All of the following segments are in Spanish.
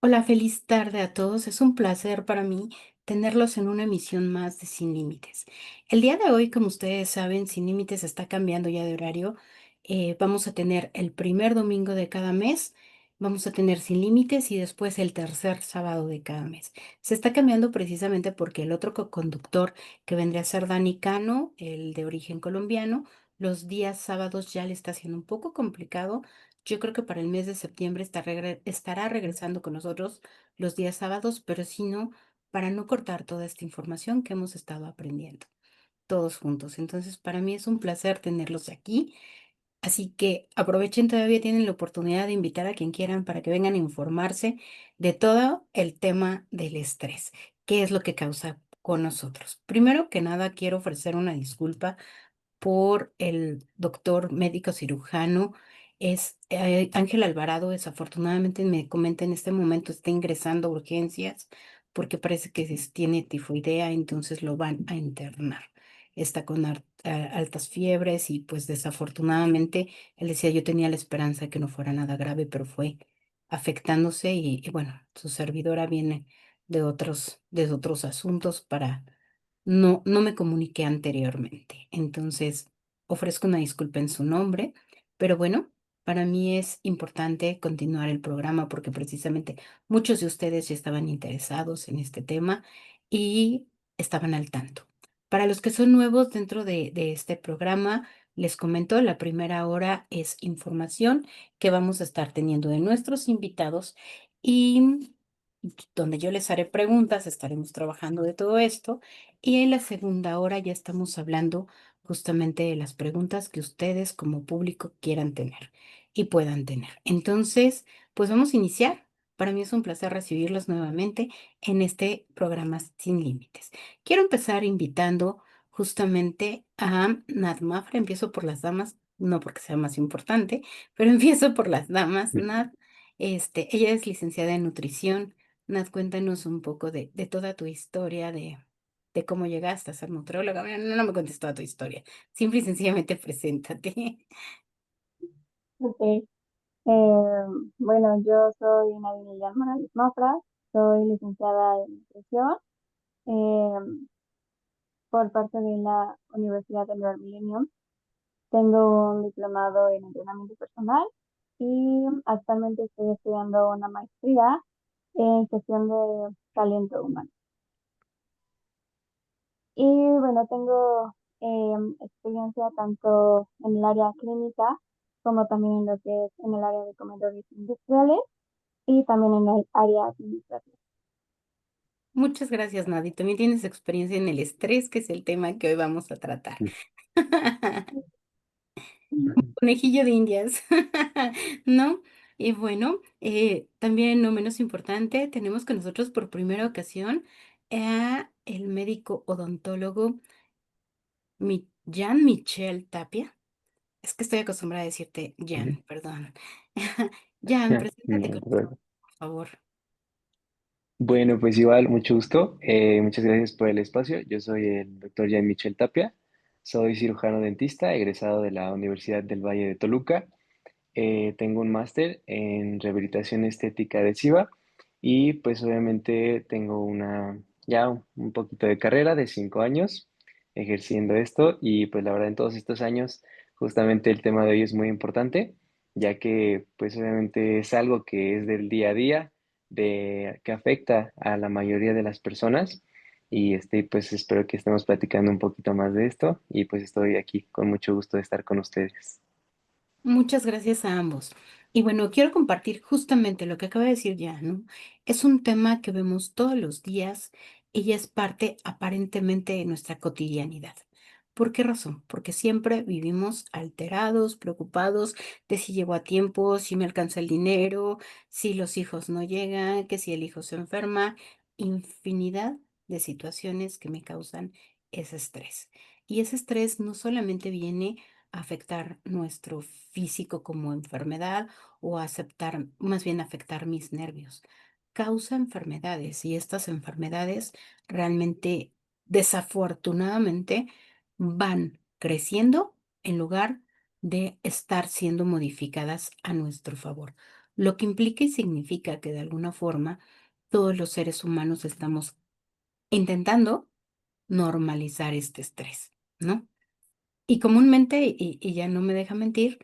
Hola, feliz tarde a todos. Es un placer para mí tenerlos en una emisión más de Sin Límites. El día de hoy, como ustedes saben, Sin Límites está cambiando ya de horario. Vamos a tener el primer domingo de cada mes, vamos a tener Sin Límites y después el tercer sábado de cada mes. Se está cambiando precisamente porque el otro co-conductor que vendría a ser Dani Cano, el de origen colombiano, los días sábados ya le está haciendo un poco complicado. Yo creo que para el mes de septiembre estará regresando con nosotros los días sábados, pero si no, para no cortar toda esta información que hemos estado aprendiendo todos juntos. Entonces, para mí es un placer tenerlos aquí. Así que aprovechen, todavía tienen la oportunidad de invitar a quien quieran para que vengan a informarse de todo el tema del estrés, qué es lo que causa con nosotros. Primero que nada, quiero ofrecer una disculpa por el doctor médico cirujano. Es Ángel Alvarado. Desafortunadamente me comenta en este momento está ingresando a urgencias porque parece que tiene tifoidea, entonces lo van a internar. Está con altas fiebres y pues desafortunadamente él decía yo tenía la esperanza de que no fuera nada grave, pero fue afectándose y bueno, su servidora viene de otros asuntos para no me comuniqué anteriormente, entonces ofrezco una disculpa en su nombre, pero bueno, para mí es importante continuar el programa porque precisamente muchos de ustedes ya estaban interesados en este tema y estaban al tanto. Para los que son nuevos dentro de este programa, les comento, la primera hora es información que vamos a estar teniendo de nuestros invitados y donde yo les haré preguntas, estaremos trabajando de todo esto. Y en la segunda hora ya estamos hablando justamente de las preguntas que ustedes como público quieran tener y puedan tener. Entonces, pues vamos a iniciar. Para mí es un placer recibirlos nuevamente en este programa Sin Límites. Quiero empezar invitando justamente a Nat Mafra. Empiezo por las damas, no porque sea más importante, pero empiezo por las damas. Nat, ella es licenciada en nutrición. Nat, cuéntanos un poco de toda tu historia, de cómo llegaste a ser nutrióloga. Bueno, no me cuentes toda tu historia, simple y sencillamente preséntate. Ok, bueno, yo soy Nadine Lilian Morales Mafra, soy licenciada en nutrición eh, por parte de la Universidad del Nuevo Millennium. Tengo un diplomado en entrenamiento personal y actualmente estoy estudiando una maestría en gestión de talento humano. Y bueno, tengo experiencia tanto en el área clínica como también en lo que es en el área de comedores industriales y también en el área administrativa. Muchas gracias, Nadi. También tienes experiencia en el estrés, que es el tema que hoy vamos a tratar. Conejillo de Indias, ¿no? Y bueno, también no menos importante, tenemos con nosotros por primera ocasión a el médico odontólogo Jan Michel Tapia. Es que estoy acostumbrada a decirte Jan, perdón. Jan, preséntate No, con de verdad. por favor. Bueno, pues igual, mucho gusto. Muchas gracias por el espacio. Yo soy el doctor Jean-Michel Tapia. Soy cirujano dentista, egresado de la Universidad del Valle de Toluca. Tengo un máster en rehabilitación estética adhesiva y pues obviamente tengo ya un poquito de carrera de 5 años ejerciendo esto y pues la verdad en todos estos años justamente el tema de hoy es muy importante ya que pues obviamente es algo que es del día a día, que afecta a la mayoría de las personas y pues espero que estemos platicando un poquito más de esto y pues estoy aquí con mucho gusto de estar con ustedes. Muchas gracias a ambos. Y bueno, quiero compartir justamente lo que acaba de decir Jan, ¿no? Es un tema que vemos todos los días y ya es parte aparentemente de nuestra cotidianidad. ¿Por qué razón? Porque siempre vivimos alterados, preocupados de si llego a tiempo, si me alcanza el dinero, si los hijos no llegan, que si el hijo se enferma, infinidad de situaciones que me causan ese estrés. Y ese estrés no solamente viene afectar nuestro físico como enfermedad o aceptar, más bien afectar mis nervios. Causa enfermedades y estas enfermedades realmente, desafortunadamente, van creciendo en lugar de estar siendo modificadas a nuestro favor. lo que implica y significa que de alguna forma todos los seres humanos estamos intentando normalizar este estrés, ¿no? Y comúnmente, y ya no me deja mentir,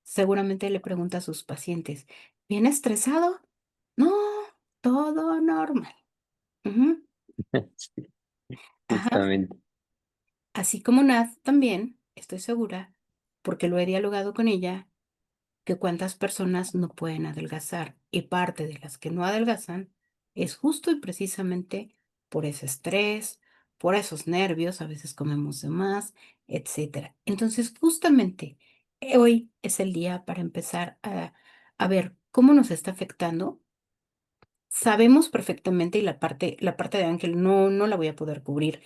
seguramente le pregunta a sus pacientes, ¿bien estresado? No, todo normal. Ujú, Sí, ajá. justamente. Así como Nat también, estoy segura, porque lo he dialogado con ella, que cuántas personas no pueden adelgazar y parte de las que no adelgazan es justo y precisamente por ese estrés, por esos nervios, a veces comemos de más, etcétera. Entonces, justamente hoy es el día para empezar a ver cómo nos está afectando. Sabemos perfectamente y la parte de Ángel no la voy a poder cubrir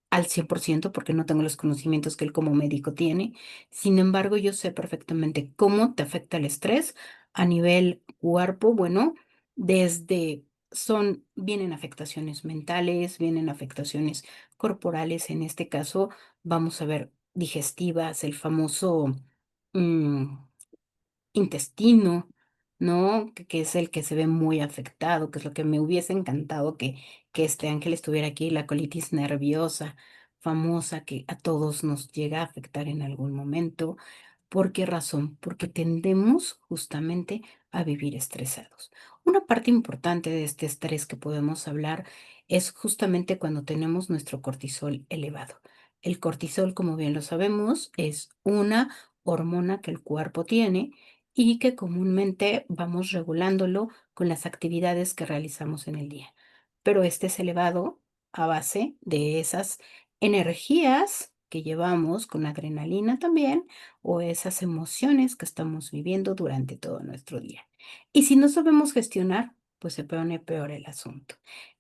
al 100% porque no tengo los conocimientos que él como médico tiene. Sin embargo, yo sé perfectamente cómo te afecta el estrés a nivel cuerpo. Bueno, desde vienen afectaciones mentales, vienen afectaciones corporales. En este caso, vamos a ver digestivas, el famoso mm, intestino, ¿no? Que es el que se ve muy afectado, que es lo que me hubiese encantado que este Ángel estuviera aquí, la colitis nerviosa, famosa, que a todos nos llega a afectar en algún momento. ¿Por qué razón? Porque tendemos justamente a vivir estresados. Una parte importante de este estrés que podemos hablar es justamente cuando tenemos nuestro cortisol elevado. El cortisol, como bien lo sabemos, es una hormona que el cuerpo tiene y que comúnmente vamos regulándolo con las actividades que realizamos en el día. Pero este es elevado a base de esas energías que llevamos con adrenalina también o esas emociones que estamos viviendo durante todo nuestro día. Y si no sabemos gestionar, pues se pone peor el asunto.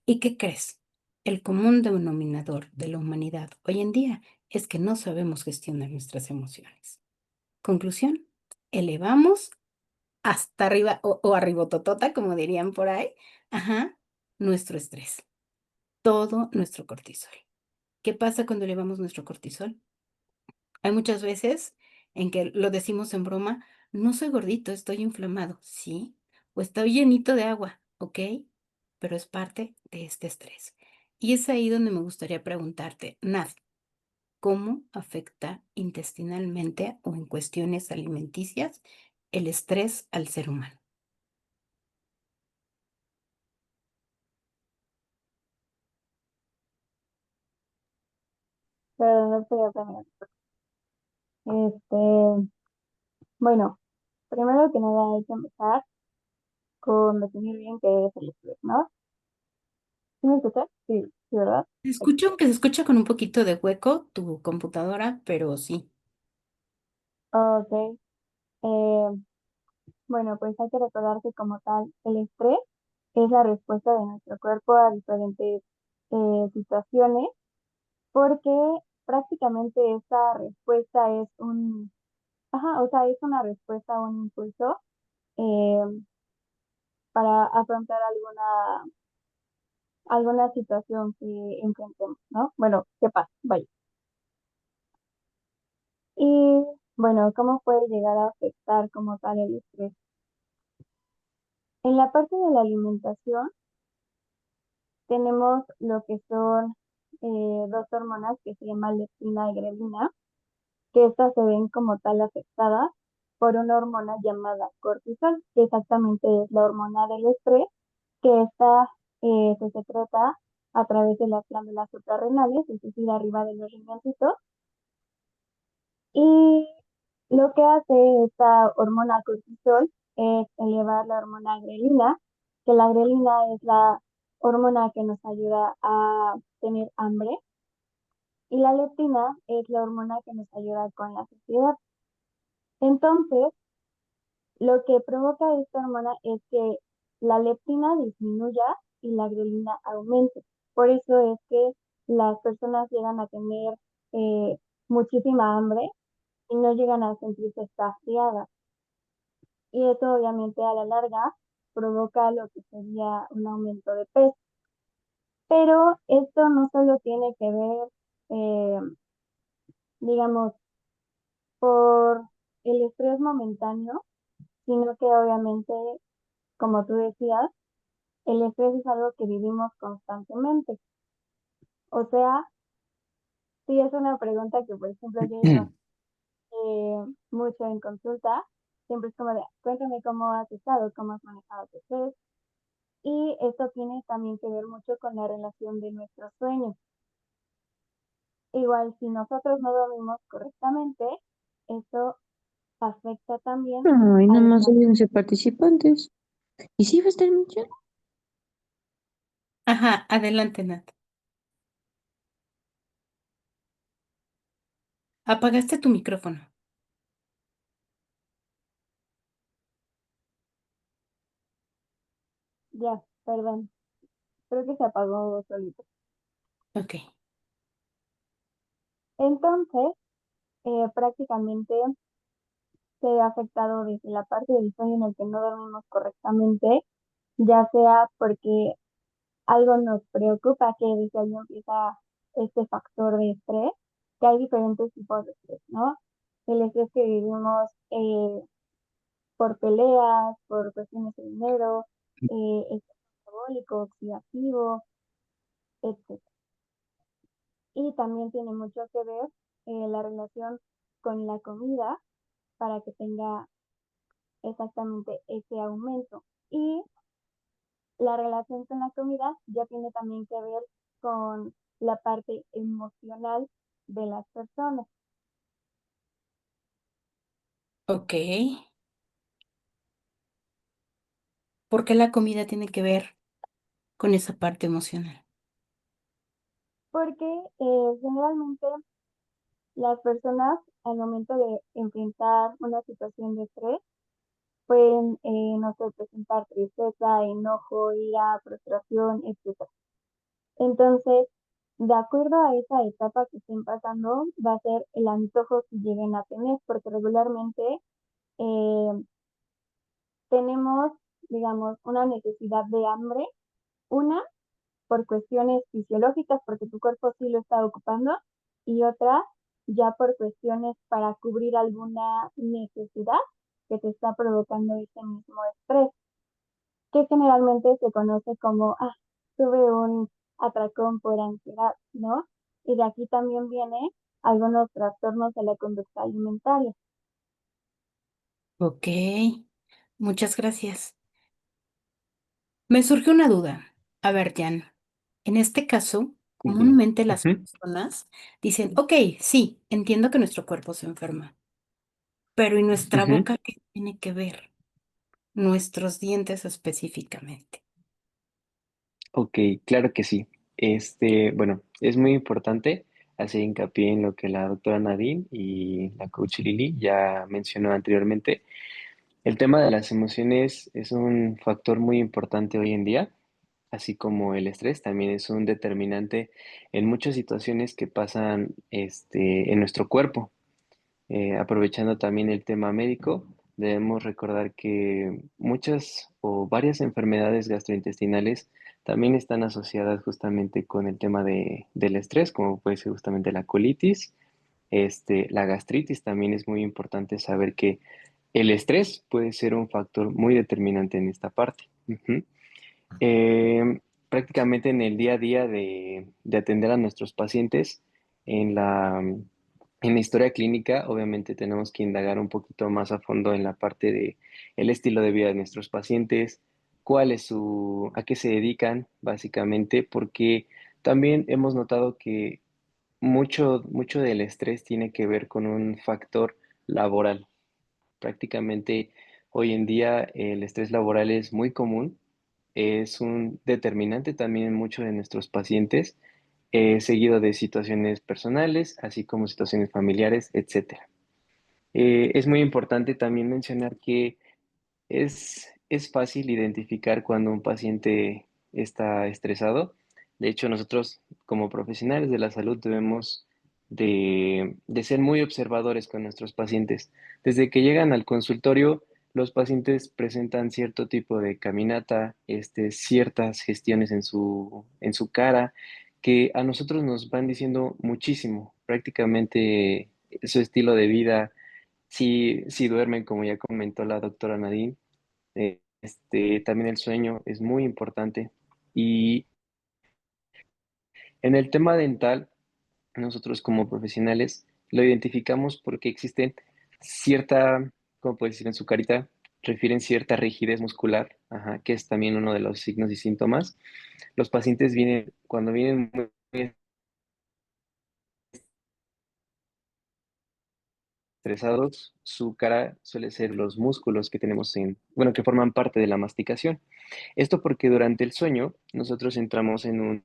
¿Y qué crees? El común denominador de la humanidad hoy en día es que no sabemos gestionar nuestras emociones. Conclusión, elevamos hasta arriba o arribototota, como dirían por ahí, ajá, nuestro estrés, todo nuestro cortisol. ¿Qué pasa cuando elevamos nuestro cortisol? Hay muchas veces en que lo decimos en broma, no soy gordito, estoy inflamado, ¿sí? O estoy llenito de agua, ¿ok? Pero es parte de este estrés. Y es ahí donde me gustaría preguntarte, Nad, ¿cómo afecta intestinalmente o en cuestiones alimenticias el estrés al ser humano? Pero no podía planear. Este, bueno, primero que nada hay que empezar con definir bien qué es el estrés, ¿no? ¿Sí me escuchas? Sí, sí, ¿verdad? Escucho que se escucha con un poquito de hueco tu computadora, pero sí. Ok. eh, bueno, pues hay que recordar que como tal, el estrés es la respuesta de nuestro cuerpo a diferentes situaciones, porque prácticamente esta respuesta es ajá, o sea, es una respuesta a un impulso eh, para afrontar alguna situación que enfrentemos, ¿no? Bueno, ¿qué pasa? Vaya. Y bueno, ¿cómo puede llegar a afectar como tal el estrés? En la parte de la alimentación tenemos lo que son dos hormonas que se llaman leptina y grelina, que estas se ven como tal afectadas por una hormona llamada cortisol, que exactamente es la hormona del estrés, que esta se secreta a través de las glándulas suprarrenales, es decir, arriba de los riñoncitos. Y lo que hace esta hormona cortisol es elevar la hormona grelina, que la grelina es la hormona que nos ayuda a tener hambre, y la leptina es la hormona que nos ayuda con la saciedad. Entonces, lo que provoca esta hormona es que la leptina disminuya y la grelina aumente. Por eso es que las personas llegan a tener eh, muchísima hambre y no llegan a sentirse saciadas. Y eso obviamente a la larga provoca lo que sería un aumento de peso. Pero esto no solo tiene que ver, eh, digamos, por el estrés momentáneo, sino que obviamente, como tú decías, el estrés es algo que vivimos constantemente. O sea, sí es una pregunta que, por ejemplo, yo digo mucho en consulta, siempre es como de, cuéntame cómo has estado, cómo has manejado tu estrés. Y esto tiene también que ver mucho con la relación de nuestro sueño. Igual, si nosotros no dormimos correctamente, esto afecta también Ay, al nomás estar. hay 11 participantes. ¿Y si va a estar Michelle? Ajá, adelante, Nat. Apagaste tu micrófono. Ya, perdón, creo que se apagó solito. Ok. Entonces, prácticamente se ve afectado desde la parte del sueño en el que no dormimos correctamente, ya sea porque algo nos preocupa, que desde ahí empieza este factor de estrés, que hay diferentes tipos de estrés, ¿no? El estrés que vivimos por peleas, por cuestiones de dinero, estrés metabólico, oxidativo, etc. Y también tiene mucho que ver la relación con la comida para que tenga exactamente ese aumento. Y la relación con la comida ya tiene también que ver con la parte emocional de las personas, Ok. ¿Por qué la comida tiene que ver con esa parte emocional? porque generalmente las personas al momento de enfrentar una situación de estrés pueden, no sé, presentar tristeza, enojo, ira, frustración, etc. Entonces, de acuerdo a esa etapa que estén pasando, va a ser el antojo que lleguen a tener, porque regularmente eh, tenemos, digamos, una necesidad de hambre, una por cuestiones fisiológicas, porque tu cuerpo sí lo está ocupando, y otra ya por cuestiones para cubrir alguna necesidad que te está provocando ese mismo estrés, que generalmente se conoce como, tuve un atracón por ansiedad, ¿no? Y de aquí también viene algunos trastornos de la conducta alimentaria. Ok. Muchas gracias. Me surge una duda. A ver, Jan, en este caso, Dime. comúnmente las Ujú, personas dicen, ok, sí, entiendo que nuestro cuerpo se enferma, pero ¿y nuestra ujú. boca qué tiene que ver? Nuestros dientes específicamente. Ok, claro que sí. Bueno, es muy importante hacer hincapié en lo que la doctora Nadine y la coach Lili ya mencionó anteriormente. El tema de las emociones es un factor muy importante hoy en día, así como el estrés también es un determinante en muchas situaciones que pasan en nuestro cuerpo. Aprovechando también el tema médico, debemos recordar que muchas o varias enfermedades gastrointestinales también están asociadas justamente con el tema del estrés, como puede ser justamente la colitis, la gastritis. También es muy importante saber que el estrés puede ser un factor muy determinante en esta parte. Ujú. Eh, Prácticamente en el día a día de atender a nuestros pacientes, en la historia clínica, obviamente tenemos que indagar un poquito más a fondo en la parte de el estilo de vida de nuestros pacientes, a qué se dedican, básicamente, porque también hemos notado que mucho del estrés tiene que ver con un factor laboral. Prácticamente hoy en día el estrés laboral es muy común, es un determinante también en muchos de nuestros pacientes, seguido de situaciones personales, así como situaciones familiares, etcétera. Es muy importante también mencionar que es fácil identificar cuando un paciente está estresado. De hecho, nosotros como profesionales de la salud debemos de ser muy observadores con nuestros pacientes. Desde que llegan al consultorio, los pacientes presentan cierto tipo de caminata, ciertas gestiones en su cara, que a nosotros nos van diciendo muchísimo, prácticamente su estilo de vida Si duermen, como ya comentó la doctora Nadine, también el sueño es muy importante. Y en el tema dental, nosotros como profesionales lo identificamos porque existen cierta, ¿cómo puedes decir en su carita? Refieren cierta rigidez muscular, ajá, que es también uno de los signos y síntomas. Los pacientes vienen, cuando vienen muy estresados, su cara suele ser los músculos que tenemos bueno, que forman parte de la masticación. Esto porque durante el sueño nosotros entramos en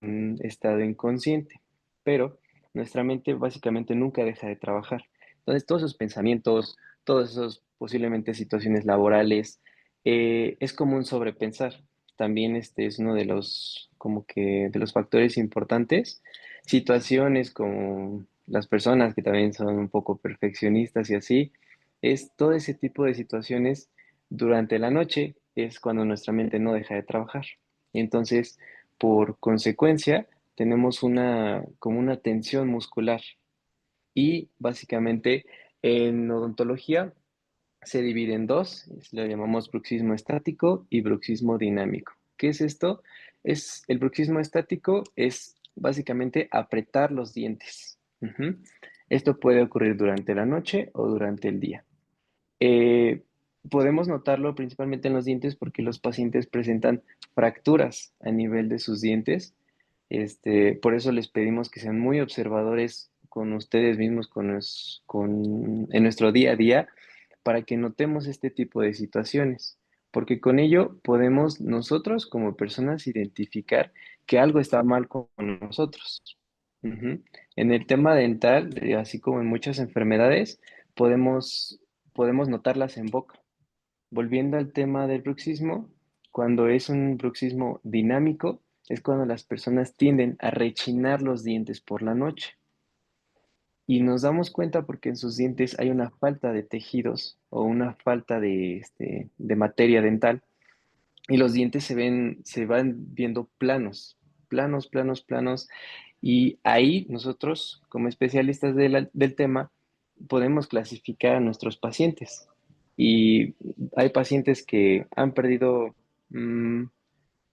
un estado inconsciente, pero nuestra mente básicamente nunca deja de trabajar. Entonces, todos esos pensamientos, todos esos posiblemente situaciones laborales, es común sobrepensar. También este es uno de los, como que, de los factores importantes. Situaciones como las personas que también son un poco perfeccionistas y así, es todo ese tipo de situaciones durante la noche es cuando nuestra mente no deja de trabajar. Entonces, por consecuencia, tenemos como una tensión muscular y básicamente en odontología se divide en dos, lo llamamos bruxismo estático y bruxismo dinámico. ¿Qué es esto? El bruxismo estático es básicamente apretar los dientes. Ujú. Esto puede ocurrir durante la noche o durante el día. Eh, Podemos notarlo principalmente en los dientes porque los pacientes presentan fracturas a nivel de sus dientes. Por eso les pedimos que sean muy observadores con ustedes mismos, en nuestro día a día, para que notemos este tipo de situaciones, porque con ello podemos nosotros como personas identificar que algo está mal con nosotros. Ujú. En el tema dental, así como en muchas enfermedades, podemos podemos notarlas en boca. Volviendo al tema del bruxismo, cuando es un bruxismo dinámico, es cuando las personas tienden a rechinar los dientes por la noche. Y nos damos cuenta porque en sus dientes hay una falta de tejidos o una falta de materia dental y los dientes se van viendo planos, planos, planos, planos. Y ahí nosotros, como especialistas del tema, podemos clasificar a nuestros pacientes. Y hay pacientes que han perdido, mm,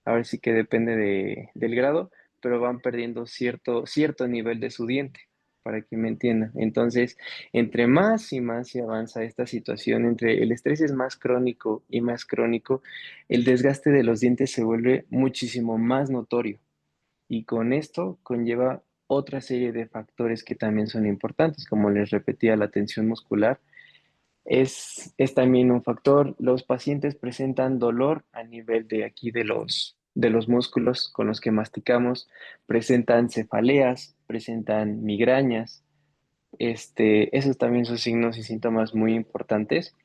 ahora sí que depende del grado, pero van perdiendo cierto nivel de su diente, para que me entiendan. Entonces, entre más y más se avanza esta situación, entre el estrés es más crónico y más crónico, el desgaste de los dientes se vuelve muchísimo más notorio. Y con esto conlleva otra serie de factores que también son importantes, como les repetía, la tensión muscular es también un factor. Los pacientes presentan dolor a nivel de aquí de los músculos con los que masticamos, presentan cefaleas, presentan migrañas. Esos también son signos y síntomas muy importantes.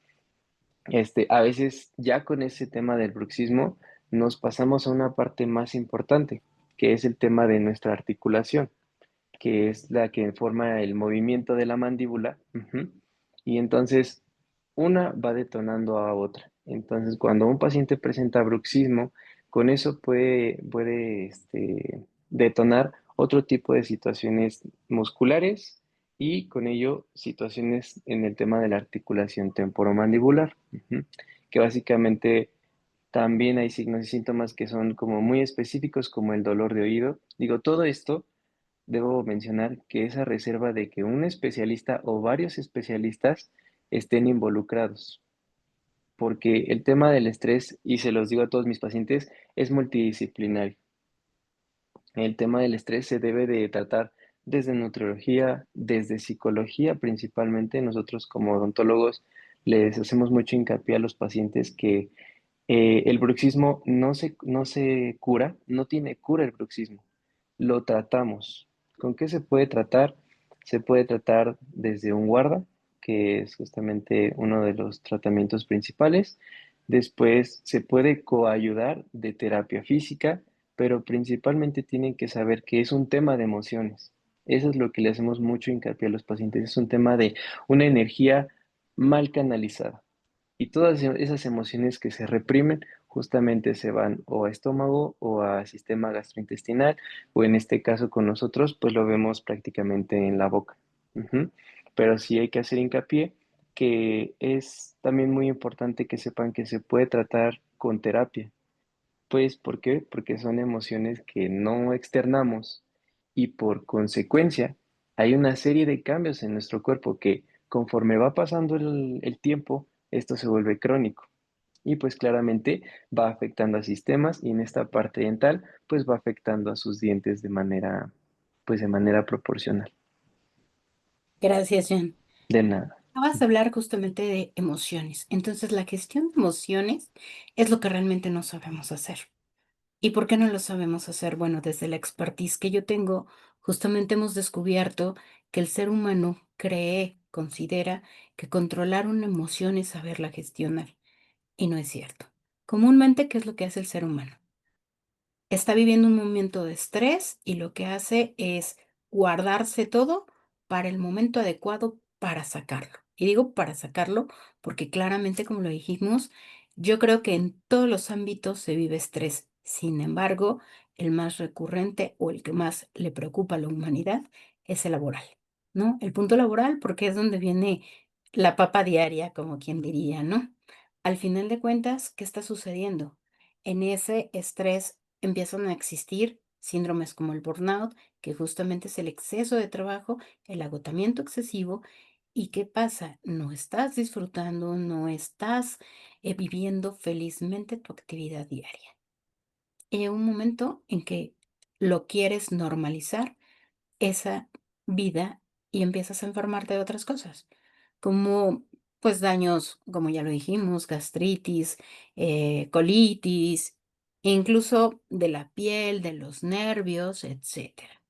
A veces ya con ese tema del bruxismo nos pasamos a una parte más importante, que es el tema de nuestra articulación, que es la que forma el movimiento de la mandíbula. Ujú. Y entonces una va detonando a otra. Entonces, cuando un paciente presenta bruxismo, con eso puede detonar otro tipo de situaciones musculares y con ello situaciones en el tema de la articulación temporomandibular, ujú, que básicamente también hay signos y síntomas que son como muy específicos, como el dolor de oído. Digo, todo esto debo mencionar que esa reserva de que un especialista o varios especialistas estén involucrados, porque el tema del estrés, y se los digo a todos mis pacientes, es multidisciplinario. El tema del estrés se debe de tratar desde nutriología, desde psicología principalmente. Nosotros como odontólogos les hacemos mucho hincapié a los pacientes que el bruxismo no se cura, no tiene cura el bruxismo, lo tratamos. ¿Con qué se puede tratar? Se puede tratar desde un guarda, que es justamente uno de los tratamientos principales. Después se puede coayudar de terapia física, pero principalmente tienen que saber que es un tema de emociones. Eso es lo que le hacemos mucho hincapié a los pacientes. Es un tema de una energía mal canalizada. Y todas esas emociones que se reprimen justamente se van o a estómago o a sistema gastrointestinal, o en este caso con nosotros, pues lo vemos prácticamente en la boca. Ujú. pero sí hay que hacer hincapié que es también muy importante que sepan que se puede tratar con terapia. Pues, ¿por qué? Porque son emociones que no externamos y por consecuencia hay una serie de cambios en nuestro cuerpo que conforme va pasando el tiempo, esto se vuelve crónico y pues claramente va afectando a sistemas y en esta parte dental pues va afectando a sus dientes de manera proporcional. Gracias, Jen. De nada. Acabas de hablar justamente de emociones. Entonces, la gestión de emociones es lo que realmente no sabemos hacer. ¿Y por qué no lo sabemos hacer? Bueno, desde la expertise que yo tengo, justamente hemos descubierto que el ser humano cree, considera que controlar una emoción es saberla gestionar. Y no es cierto. Comúnmente, ¿qué es lo que hace el ser humano? Está viviendo un momento de estrés y lo que hace es guardarse todo para el momento adecuado para sacarlo. Y digo para sacarlo porque claramente, como lo dijimos, yo creo que en todos los ámbitos se vive estrés. Sin embargo, el más recurrente o el que más le preocupa a la humanidad es el laboral, ¿no? El punto laboral porque es donde viene la papa diaria, como quien diría, ¿no? Al final de cuentas, ¿qué está sucediendo? En ese estrés empiezan a existir síndromes como el burnout, que justamente es el exceso de trabajo, el agotamiento excesivo. ¿Y qué pasa? No estás disfrutando, no estás viviendo felizmente tu actividad diaria. Y llega un momento en que lo quieres normalizar, esa vida, y empiezas a enfermarte de otras cosas, como pues daños, como ya lo dijimos, gastritis, colitis, e incluso de la piel, de los nervios, etcétera.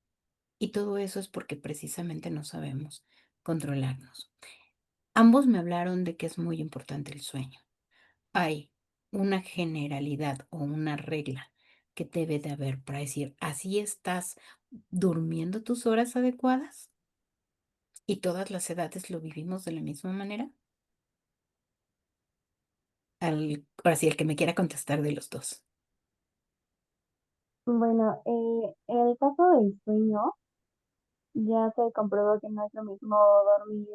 Y todo eso es porque precisamente no sabemos controlarnos. Ambos me hablaron de que es muy importante el sueño. Hay una generalidad o una regla que debe de haber para decir, así estás durmiendo tus horas adecuadas y todas las edades lo vivimos de la misma manera. Ahora sí, el que me quiera contestar de los dos. Bueno, en el caso del sueño, ya se comprobó que no es lo mismo dormir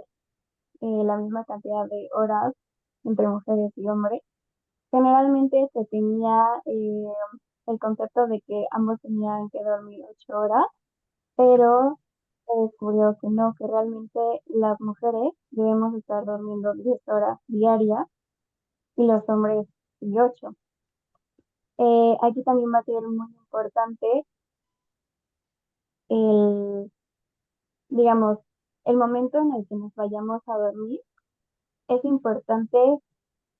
la misma cantidad de horas entre mujeres y hombres. Generalmente se tenía el concepto de que ambos tenían que dormir 8 horas, pero se descubrió que no, que realmente las mujeres debemos estar durmiendo 10 horas diarias y los hombres 8. Aquí también va a ser muy importante el, digamos, el momento en el que nos vayamos a dormir. Es importante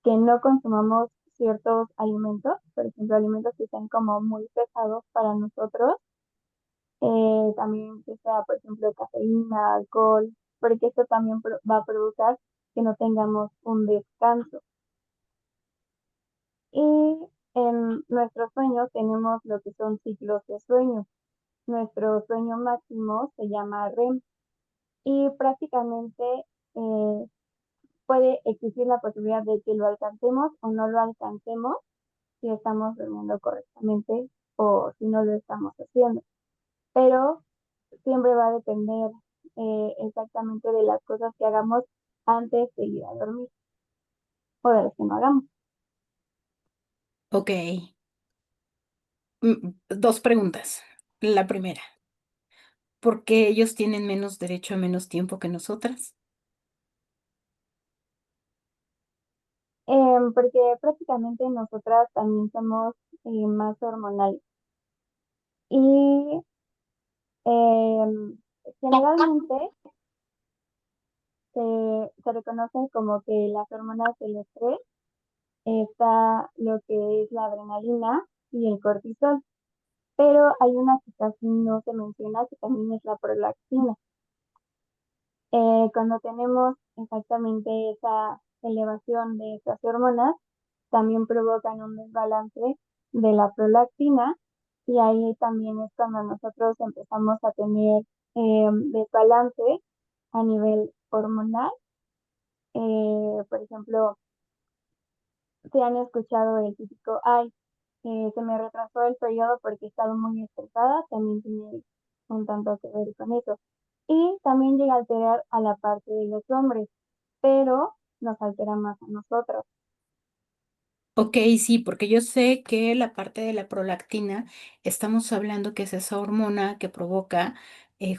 que no consumamos ciertos alimentos, por ejemplo, alimentos que sean como muy pesados para nosotros, también que sea, por ejemplo, cafeína, alcohol, porque esto también va a provocar que no tengamos un descanso. Y en nuestros sueños tenemos lo que son ciclos de sueño. Nuestro sueño máximo se llama REM y prácticamente eh, puede existir la posibilidad de que lo alcancemos o no lo alcancemos si estamos durmiendo correctamente o si no lo estamos haciendo. Pero siempre va a depender exactamente de las cosas que hagamos antes de ir a dormir o de las que no hagamos. Ok, dos preguntas. La primera, ¿por qué ellos tienen menos derecho a menos tiempo que nosotras? Porque prácticamente nosotras también somos más hormonales y em, generalmente se reconoce como que las hormonas del estrés está lo que es la adrenalina y el cortisol, pero hay una que casi no se menciona, que también es la prolactina. Cuando tenemos exactamente esa elevación de estas hormonas, también provocan un desbalance de la prolactina y ahí también es cuando nosotros empezamos a tener desbalance a nivel hormonal. Por ejemplo, si han escuchado el típico, ay, se me retrasó el periodo porque he estado muy estresada, también tiene un tanto que ver con eso. y también llega a alterar a la parte de los hombres, pero nos altera más a nosotros. Ok, sí, porque yo sé que la parte de la prolactina, estamos hablando que es esa hormona que provoca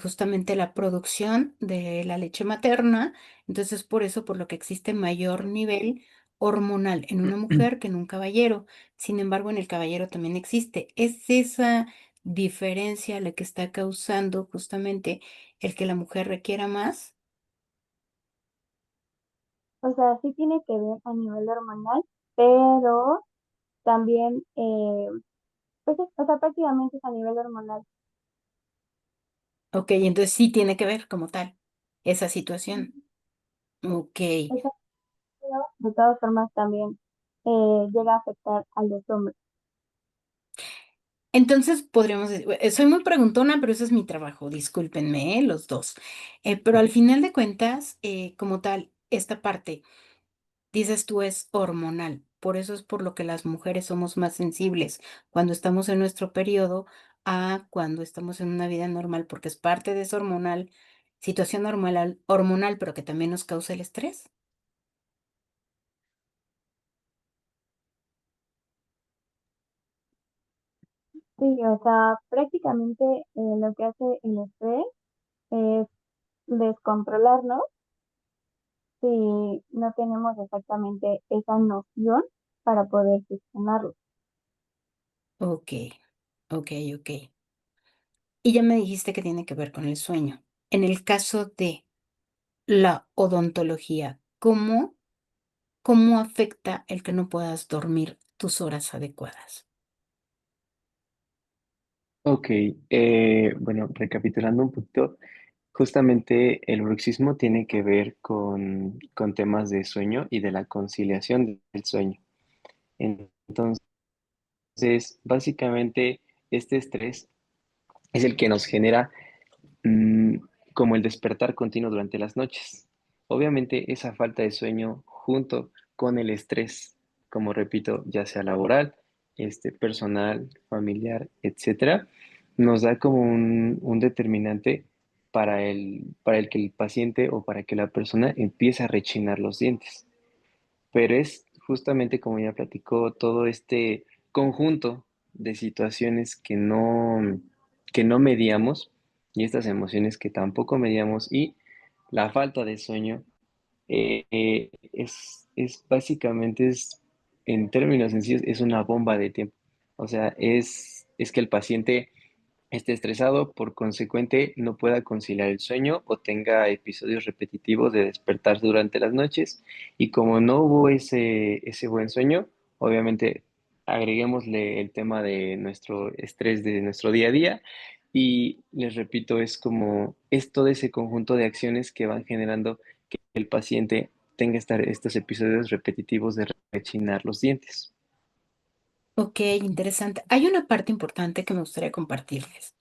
justamente la producción de la leche materna, entonces por eso por lo que existe mayor nivel hormonal en una mujer que en un caballero. Sin embargo, en el caballero también existe. Es esa diferencia la que está causando justamente el que la mujer requiera más. O sea, sí tiene que ver a nivel hormonal, pero también, pues, o sea, prácticamente es a nivel hormonal. Ok, entonces sí tiene que ver como tal esa situación. Ok. Esa- pero de todas formas también llega a afectar a los hombres. Entonces podríamos decir, soy muy preguntona, pero ese es mi trabajo, discúlpenme, los dos. Pero al final de cuentas, como tal, esta parte, dices tú, es hormonal. Por eso es por lo que las mujeres somos más sensibles cuando estamos en nuestro periodo a cuando estamos en una vida normal, porque es parte de esa hormonal, situación hormonal, pero que también nos causa el estrés. Sí, o sea, prácticamente lo que hace el estrés es descontrolarnos si no tenemos exactamente esa noción para poder gestionarlo. Ok, ok, ok. Y ya me dijiste que tiene que ver con el sueño. En el caso de la odontología, ¿cómo afecta el que no puedas dormir tus horas adecuadas? Ok, bueno, recapitulando un poquito, justamente el bruxismo tiene que ver con temas de sueño y de la conciliación del sueño. Entonces, básicamente, este estrés es el que nos genera mm, como el despertar continuo durante las noches. Obviamente, esa falta de sueño junto con el estrés, como repito, ya sea laboral, personal, familiar, etcétera, nos da como un determinante para el que el paciente o para que la persona empiece a rechinar los dientes. Pero es justamente como ya platicó, todo este conjunto de situaciones que no mediamos y estas emociones que tampoco mediamos y la falta de sueño es básicamente, en términos sencillos, es una bomba de tiempo. O sea, es que el paciente esté estresado, por consecuente no pueda conciliar el sueño o tenga episodios repetitivos de despertar durante las noches. Y como no hubo ese buen sueño, obviamente agreguémosle el tema de nuestro estrés de nuestro día a día. Y les repito, es todo ese conjunto de acciones que van generando que el paciente tenga estos episodios repetitivos de rechinar los dientes. Ok, interesante. Hay una parte importante que me gustaría compartirles.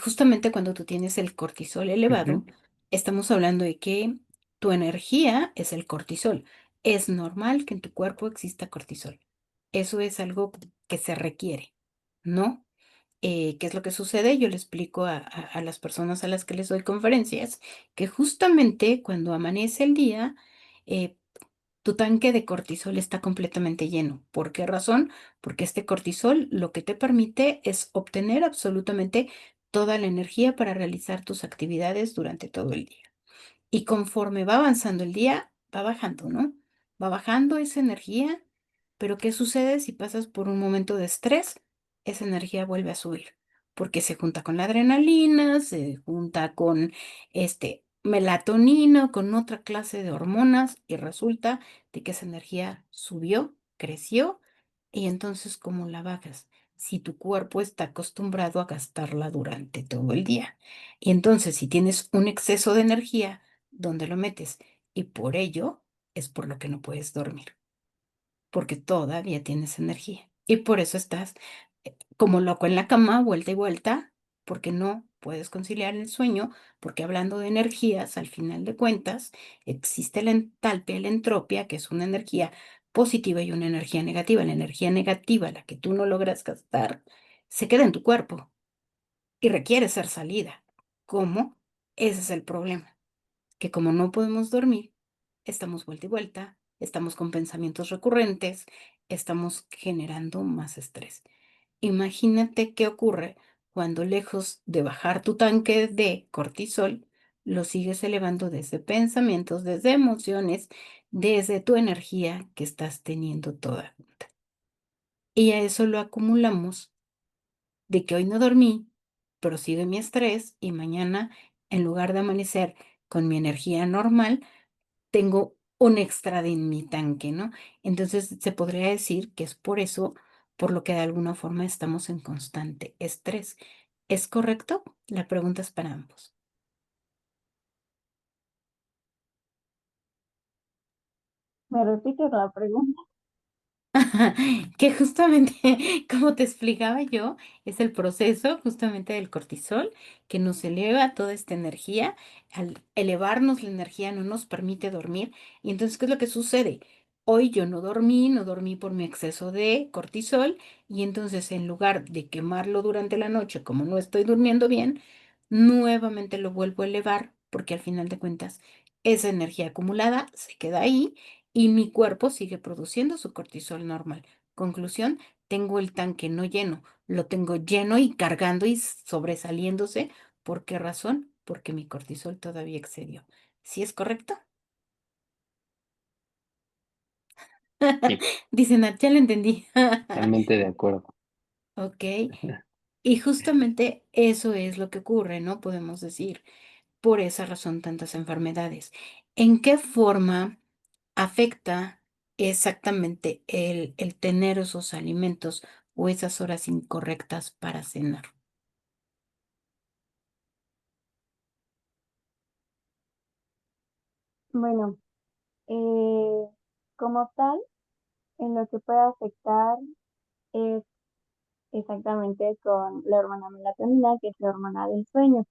Justamente cuando tú tienes el cortisol elevado, Ujú. estamos hablando de que tu energía es el cortisol. Es normal que en tu cuerpo exista cortisol. Eso es algo que se requiere, ¿no? ¿Qué es lo que sucede? Yo le explico a las personas a las que les doy conferencias que justamente cuando amanece el día, eh, tu tanque de cortisol está completamente lleno. ¿Por qué razón? Porque este cortisol lo que te permite es obtener absolutamente toda la energía para realizar tus actividades durante todo el día. Y conforme va avanzando el día, va bajando, ¿no? Va bajando esa energía, pero ¿qué sucede si pasas por un momento de estrés? Esa energía vuelve a subir, porque se junta con la adrenalina, se junta con melatonina, con otra clase de hormonas y resulta de que esa energía subió, creció y entonces ¿cómo la bajas? Si tu cuerpo está acostumbrado a gastarla durante todo el día. Y entonces, si tienes un exceso de energía, ¿dónde lo metes? Y por ello es por lo que no puedes dormir, porque todavía tienes energía. Y por eso estás como loco en la cama, vuelta y vuelta, porque no puedes conciliar el sueño, porque hablando de energías, al final de cuentas, existe la entalpia y la entropia, que es una energía positiva y una energía negativa. La energía negativa, la que tú no logras gastar, se queda en tu cuerpo y requiere ser salida. ¿Cómo? Ese es el problema, que como no podemos dormir, estamos vuelta y vuelta, estamos con pensamientos recurrentes, estamos generando más estrés. Imagínate qué ocurre cuando lejos de bajar tu tanque de cortisol, lo sigues elevando desde pensamientos, desde emociones, desde tu energía que estás teniendo toda junta. Y a eso lo acumulamos de que hoy no dormí, prosigue mi estrés y mañana, en lugar de amanecer con mi energía normal, tengo un extra en mi tanque, ¿no? Entonces se podría decir que es por eso, por lo que de alguna forma estamos en constante estrés. ¿Es correcto? La pregunta es para ambos. ¿Me repites la pregunta? Que justamente, como te explicaba yo, es el proceso justamente del cortisol que nos eleva toda esta energía. Al elevarnos la energía no nos permite dormir. Y entonces, ¿qué es lo que sucede? Hoy yo no dormí por mi exceso de cortisol y entonces en lugar de quemarlo durante la noche, como no estoy durmiendo bien, nuevamente lo vuelvo a elevar porque al final de cuentas esa energía acumulada se queda ahí y mi cuerpo sigue produciendo su cortisol normal. Conclusión, tengo el tanque no lleno, lo tengo lleno y cargando y sobresaliéndose. ¿Por qué razón? Porque mi cortisol todavía excedió. ¿Sí es correcto? Sí, Dice Nat, ya lo entendí. totalmente de acuerdo. Ok, y justamente eso es lo que ocurre, ¿no? Podemos decir, por esa razón tantas enfermedades. ¿En qué forma afecta exactamente el tener esos alimentos o esas horas incorrectas para cenar? Bueno, eh, como tal, en lo que puede afectar es exactamente con la hormona melatonina, que es la hormona del sueño.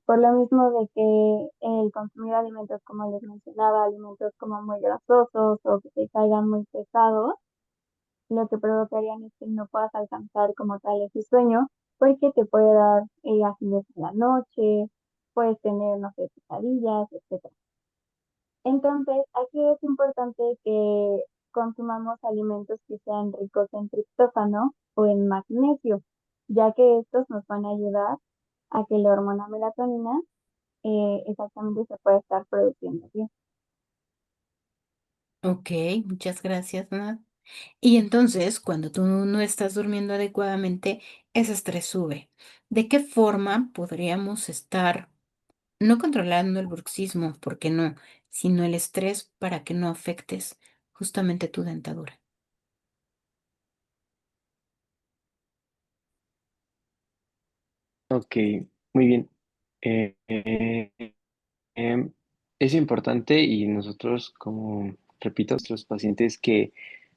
Por lo mismo de que el consumir alimentos, como les mencionaba, alimentos como muy grasosos o que te caigan muy pesados, lo que provocarían es que no puedas alcanzar como tal ese sueño, porque te puede dar acidez en la noche, puedes tener, no sé, pesadillas, etcétera. Entonces, aquí es importante que consumamos alimentos que sean ricos en triptófano o en magnesio, ya que estos nos van a ayudar a que la hormona melatonina exactamente se pueda estar produciendo bien. Ok, muchas gracias, Nat. Y entonces, cuando tú no estás durmiendo adecuadamente, ese estrés sube. ¿De qué forma podríamos estar no controlando el bruxismo, porque no, sino el estrés para que no afectes justamente tu dentadura? Ok, muy bien. Eh, eh, em, es importante y nosotros, como repito, nuestros pacientes que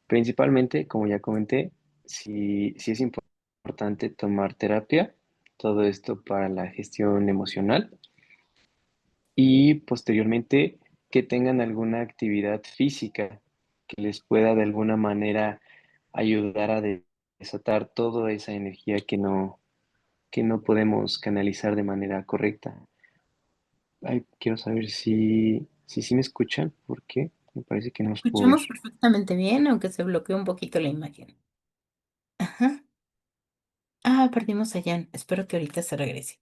principalmente, como ya comenté, sí es importante tomar terapia, todo esto para la gestión emocional y posteriormente que tengan alguna actividad física que les pueda de alguna manera ayudar a desatar toda esa energía que no podemos canalizar de manera correcta. Ay, quiero saber si me escuchan, porque me parece que no os puedo ver. Escuchamos perfectamente bien, aunque se bloqueó un poquito la imagen. Ajá. Ah, perdimos a Jan. Espero que ahorita se regrese.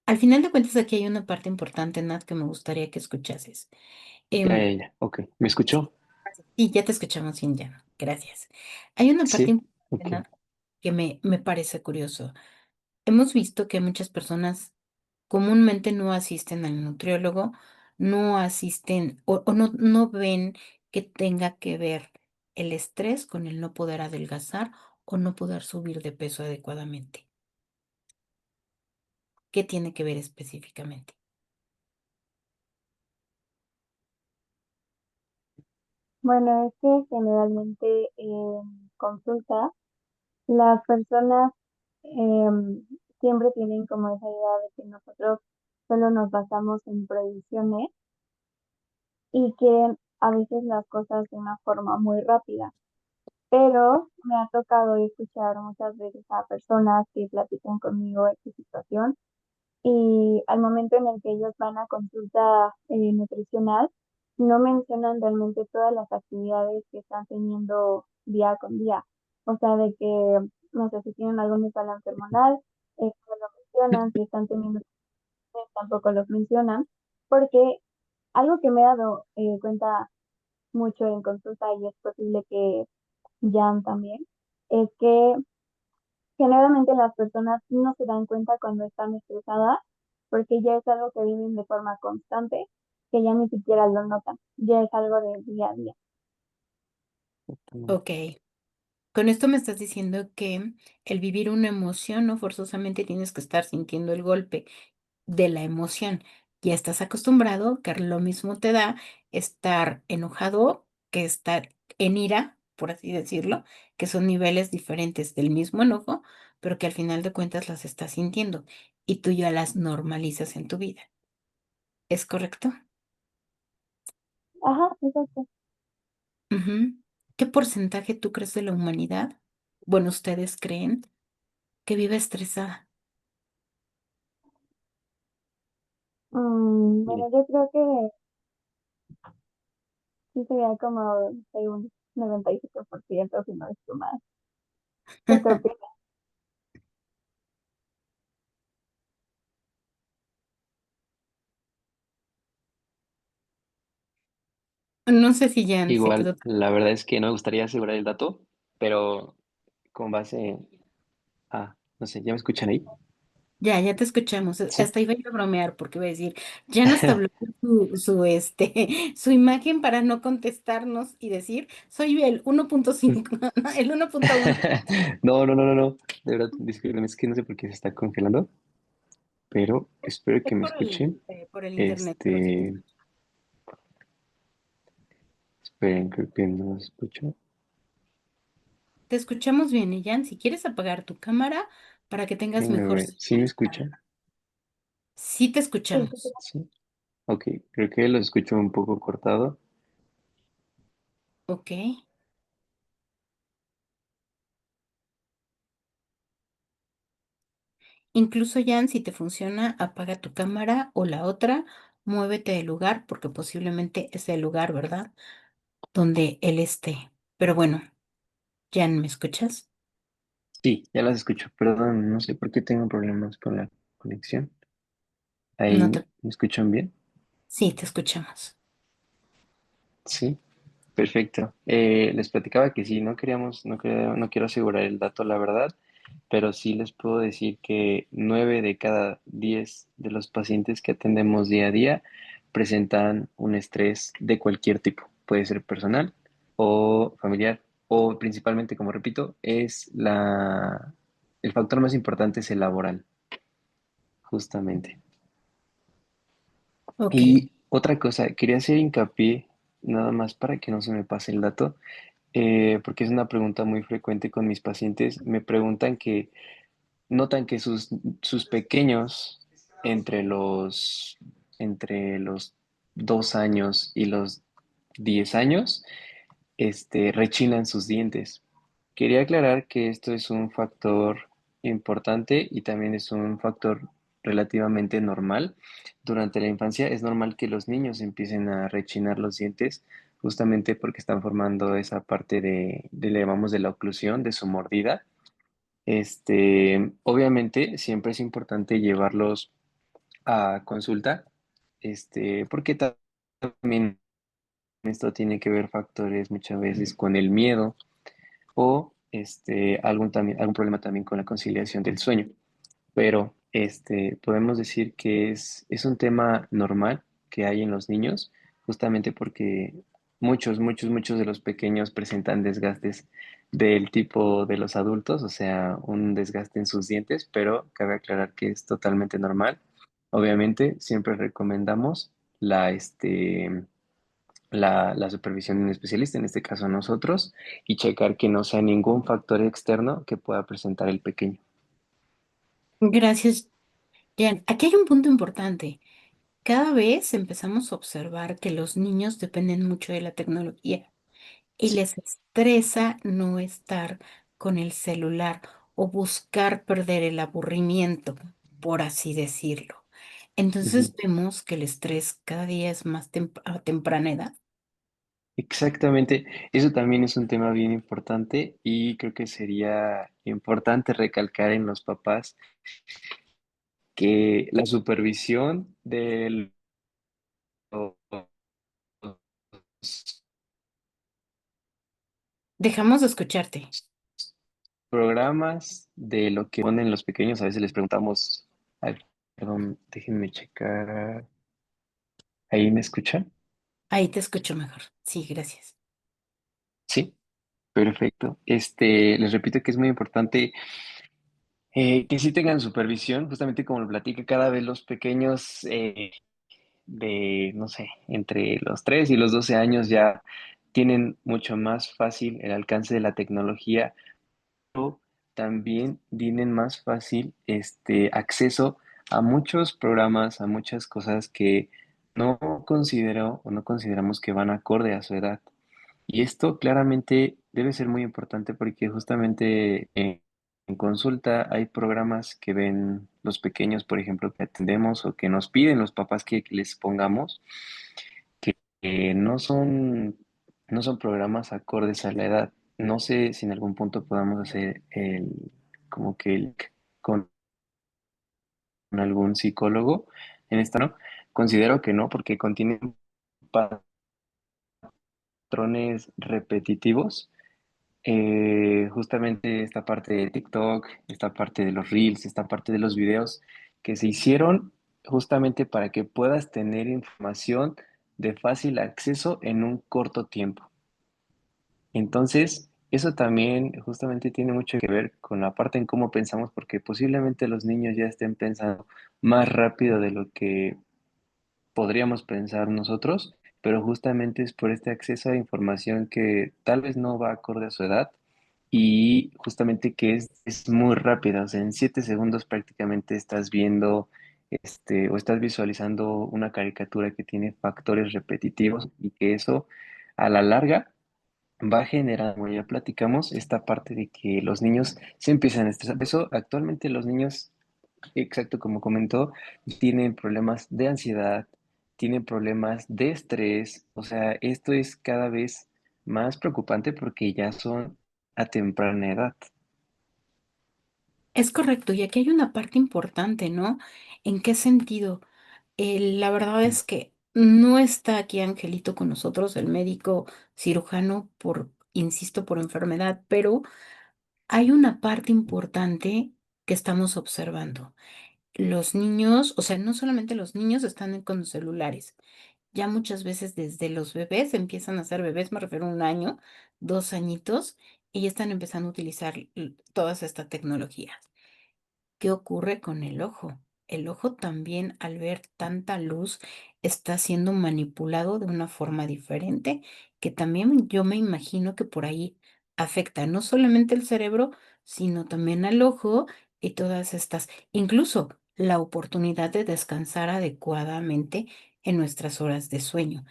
Al final de cuentas, aquí hay una parte importante, Nat, que me gustaría que escuchases. Ya. Ok. ¿Me escuchó? Y ya te escuchamos bien, Jan. Gracias. Hay una parte Sí. importante, Ok. Nat, que me parece curioso. Hemos visto que muchas personas comúnmente no asisten al nutriólogo, no asisten o no ven que tenga que ver el estrés con el no poder adelgazar o no poder subir de peso adecuadamente. ¿Qué tiene que ver específicamente? Bueno, es que generalmente en consulta las personas siempre tienen como esa idea de que nosotros solo nos basamos en prohibiciones y quieren a veces las cosas de una forma muy rápida. Pero me ha tocado escuchar muchas veces a personas que platican conmigo de su situación y al momento en el que ellos van a consulta nutricional, no mencionan realmente todas las actividades que están teniendo día con día. O sea, de que, no sé, si tienen algún desbalance hormonal, no lo mencionan, si están teniendo, tampoco los mencionan, porque algo que me he dado cuenta mucho en consulta y es posible que Jan también, es que generalmente las personas no se dan cuenta cuando están estresadas porque ya es algo que viven de forma constante, que ya ni siquiera lo notan, ya es algo del día a día. Exactamente. Ok. Con esto me estás diciendo que el vivir una emoción no forzosamente tienes que estar sintiendo el golpe de la emoción. Ya estás acostumbrado que lo mismo te da estar enojado que estar en ira, por así decirlo, que son niveles diferentes del mismo enojo, pero que al final de cuentas las estás sintiendo y tú ya las normalizas en tu vida. ¿Es correcto? Ajá, exacto. Ujú. ¿Qué porcentaje tú crees de la humanidad? Bueno, ustedes creen que vive estresada. Bien. Bueno, yo creo que sí sería como de un 95% si no es que más. ¿Tú qué opinas? No sé si Jan se Igual, quedó. la verdad es que no me gustaría asegurar el dato, pero con base a, no sé, ¿ya me escuchan ahí? Ya te escuchamos. Sí. Hasta iba a ir a bromear porque iba a decir, ya nos tabló su imagen para no contestarnos y decir, soy el 1.5, ¿no? El 1.1. No, no, no, no, no. De verdad, disculpen, es que no sé por qué se está congelando, pero espero que Es me escuchen. por el internet, pero sí Este, esperen, creo que no los escucho. te escuchamos bien, y Jan, si quieres apagar tu cámara para que tengas Déjenme mejor ver, ¿sí me señal. escuchan? Sí te Sí, sí, sí. escuchamos. Sí. Ok, creo que los escucho un poco cortado. Ok. Incluso, Jan, si te funciona, apaga tu cámara o la otra, muévete del lugar porque posiblemente es el lugar, ¿verdad? Donde él esté. Pero bueno, Jan, ¿me escuchas? Sí, ya las escucho. Perdón, no sé por qué tengo problemas con la conexión. No ¿Ahí te... me escuchan bien? Sí, te escuchamos. Sí, perfecto. Les platicaba que sí, no quiero asegurar el dato, la verdad, pero sí les puedo decir que 9 de cada 10 de los pacientes que atendemos día a día presentan un estrés de cualquier tipo. Puede ser personal o familiar, o principalmente, como repito, el factor más importante es el laboral, justamente. Ok. Y otra cosa, quería hacer hincapié, nada más para que no se me pase el dato, porque es una pregunta muy frecuente con mis pacientes. Me preguntan que notan que sus pequeños entre los 2 años y los 10 años, rechinan sus dientes. Quería aclarar que esto es un factor importante y también es un factor relativamente normal. Durante la infancia es normal que los niños empiecen a rechinar los dientes justamente porque están formando esa parte le llamamos de la oclusión, de su mordida. Obviamente siempre es importante llevarlos a consulta, porque también esto tiene que ver factores muchas veces con el miedo o algún problema también con la conciliación del sueño. Pero podemos decir que es un tema normal que hay en los niños, justamente porque muchos de los pequeños presentan desgastes del tipo de los adultos, o sea, un desgaste en sus dientes, pero cabe aclarar que es totalmente normal. Obviamente, siempre recomendamos la supervisión de un especialista, en este caso nosotros, y checar que no sea ningún factor externo que pueda presentar el pequeño. Gracias, Jan. Aquí hay un punto importante. Cada vez empezamos a observar que los niños dependen mucho de la tecnología y Sí, les estresa no estar con el celular o buscar perder el aburrimiento. por así decirlo. Ujú. Entonces vemos que el estrés cada día es más a temprana edad. Exactamente, eso también es un tema bien importante y creo que sería importante recalcar en los papás que la supervisión de los Dejamos de escucharte. programas, de lo que ponen los pequeños, a veces les preguntamos, ay, perdón, déjenme checar, ¿ahí me escuchan? Ahí te escucho mejor. Sí, gracias. Sí, perfecto. Les repito que es muy importante que sí tengan supervisión, justamente como lo platica cada vez los pequeños de, no sé, entre los 3 y los 12 años ya tienen mucho más fácil el alcance de la tecnología, pero también tienen más fácil acceso a muchos programas, a muchas cosas que no considero o no consideramos que van acorde a su edad. Y esto claramente debe ser muy importante porque justamente en consulta hay programas que ven los pequeños, por ejemplo, que atendemos o que nos piden los papás que les pongamos, que no son programas acordes a la edad. No sé si en algún punto podamos hacer como que el con algún psicólogo en esta, ¿no? Considero que no, porque contienen patrones repetitivos. Justamente esta parte de TikTok, esta parte de los Reels, esta parte de los videos que se hicieron justamente para que puedas tener información de fácil acceso en un corto tiempo. Entonces, eso también justamente tiene mucho que ver con la parte en cómo pensamos, porque posiblemente los niños ya estén pensando más rápido de lo que podríamos pensar nosotros, pero justamente es por este acceso a información que tal vez no va acorde a su edad y justamente que es muy rápida, o sea, en 7 segundos prácticamente estás viendo o estás visualizando una caricatura que tiene factores repetitivos y que eso a la larga va a generar, como ya platicamos, esta parte de que los niños se empiezan a estresar. Por eso actualmente los niños, exacto como comentó, tienen problemas de ansiedad, tienen problemas de estrés, o sea, esto es cada vez más preocupante porque ya son a temprana edad. Es correcto, y aquí hay una parte importante, ¿no? ¿En qué sentido? La verdad es que no está aquí Angelito con nosotros, el médico cirujano, insisto, por enfermedad, pero hay una parte importante que estamos observando. Los niños, o sea, no solamente los niños están con los celulares, ya muchas veces desde los bebés empiezan a ser bebés, me refiero a 1 año, 2 añitos, y ya están empezando a utilizar toda esta tecnología. ¿Qué ocurre con el ojo? El ojo también, al ver tanta luz, está siendo manipulado de una forma diferente, que también yo me imagino que por ahí afecta no solamente el cerebro, sino también al ojo y todas estas, incluso la oportunidad de descansar adecuadamente en nuestras horas de sueño.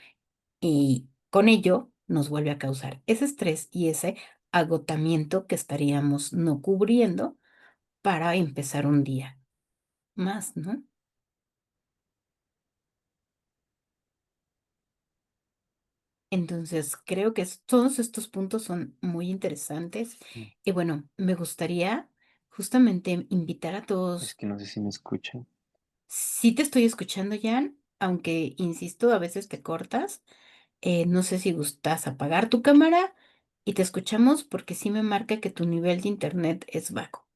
Y con ello nos vuelve a causar ese estrés y ese agotamiento que estaríamos no cubriendo para empezar un día más, ¿no? Entonces, creo que todos estos puntos son muy interesantes. Y bueno, me gustaría justamente invitar a Es todos. que no sé si me escuchan. Sí te estoy escuchando, Jan, aunque insisto, a veces te cortas. No sé si gustas apagar tu cámara y te escuchamos porque sí me marca que tu nivel de internet es bajo.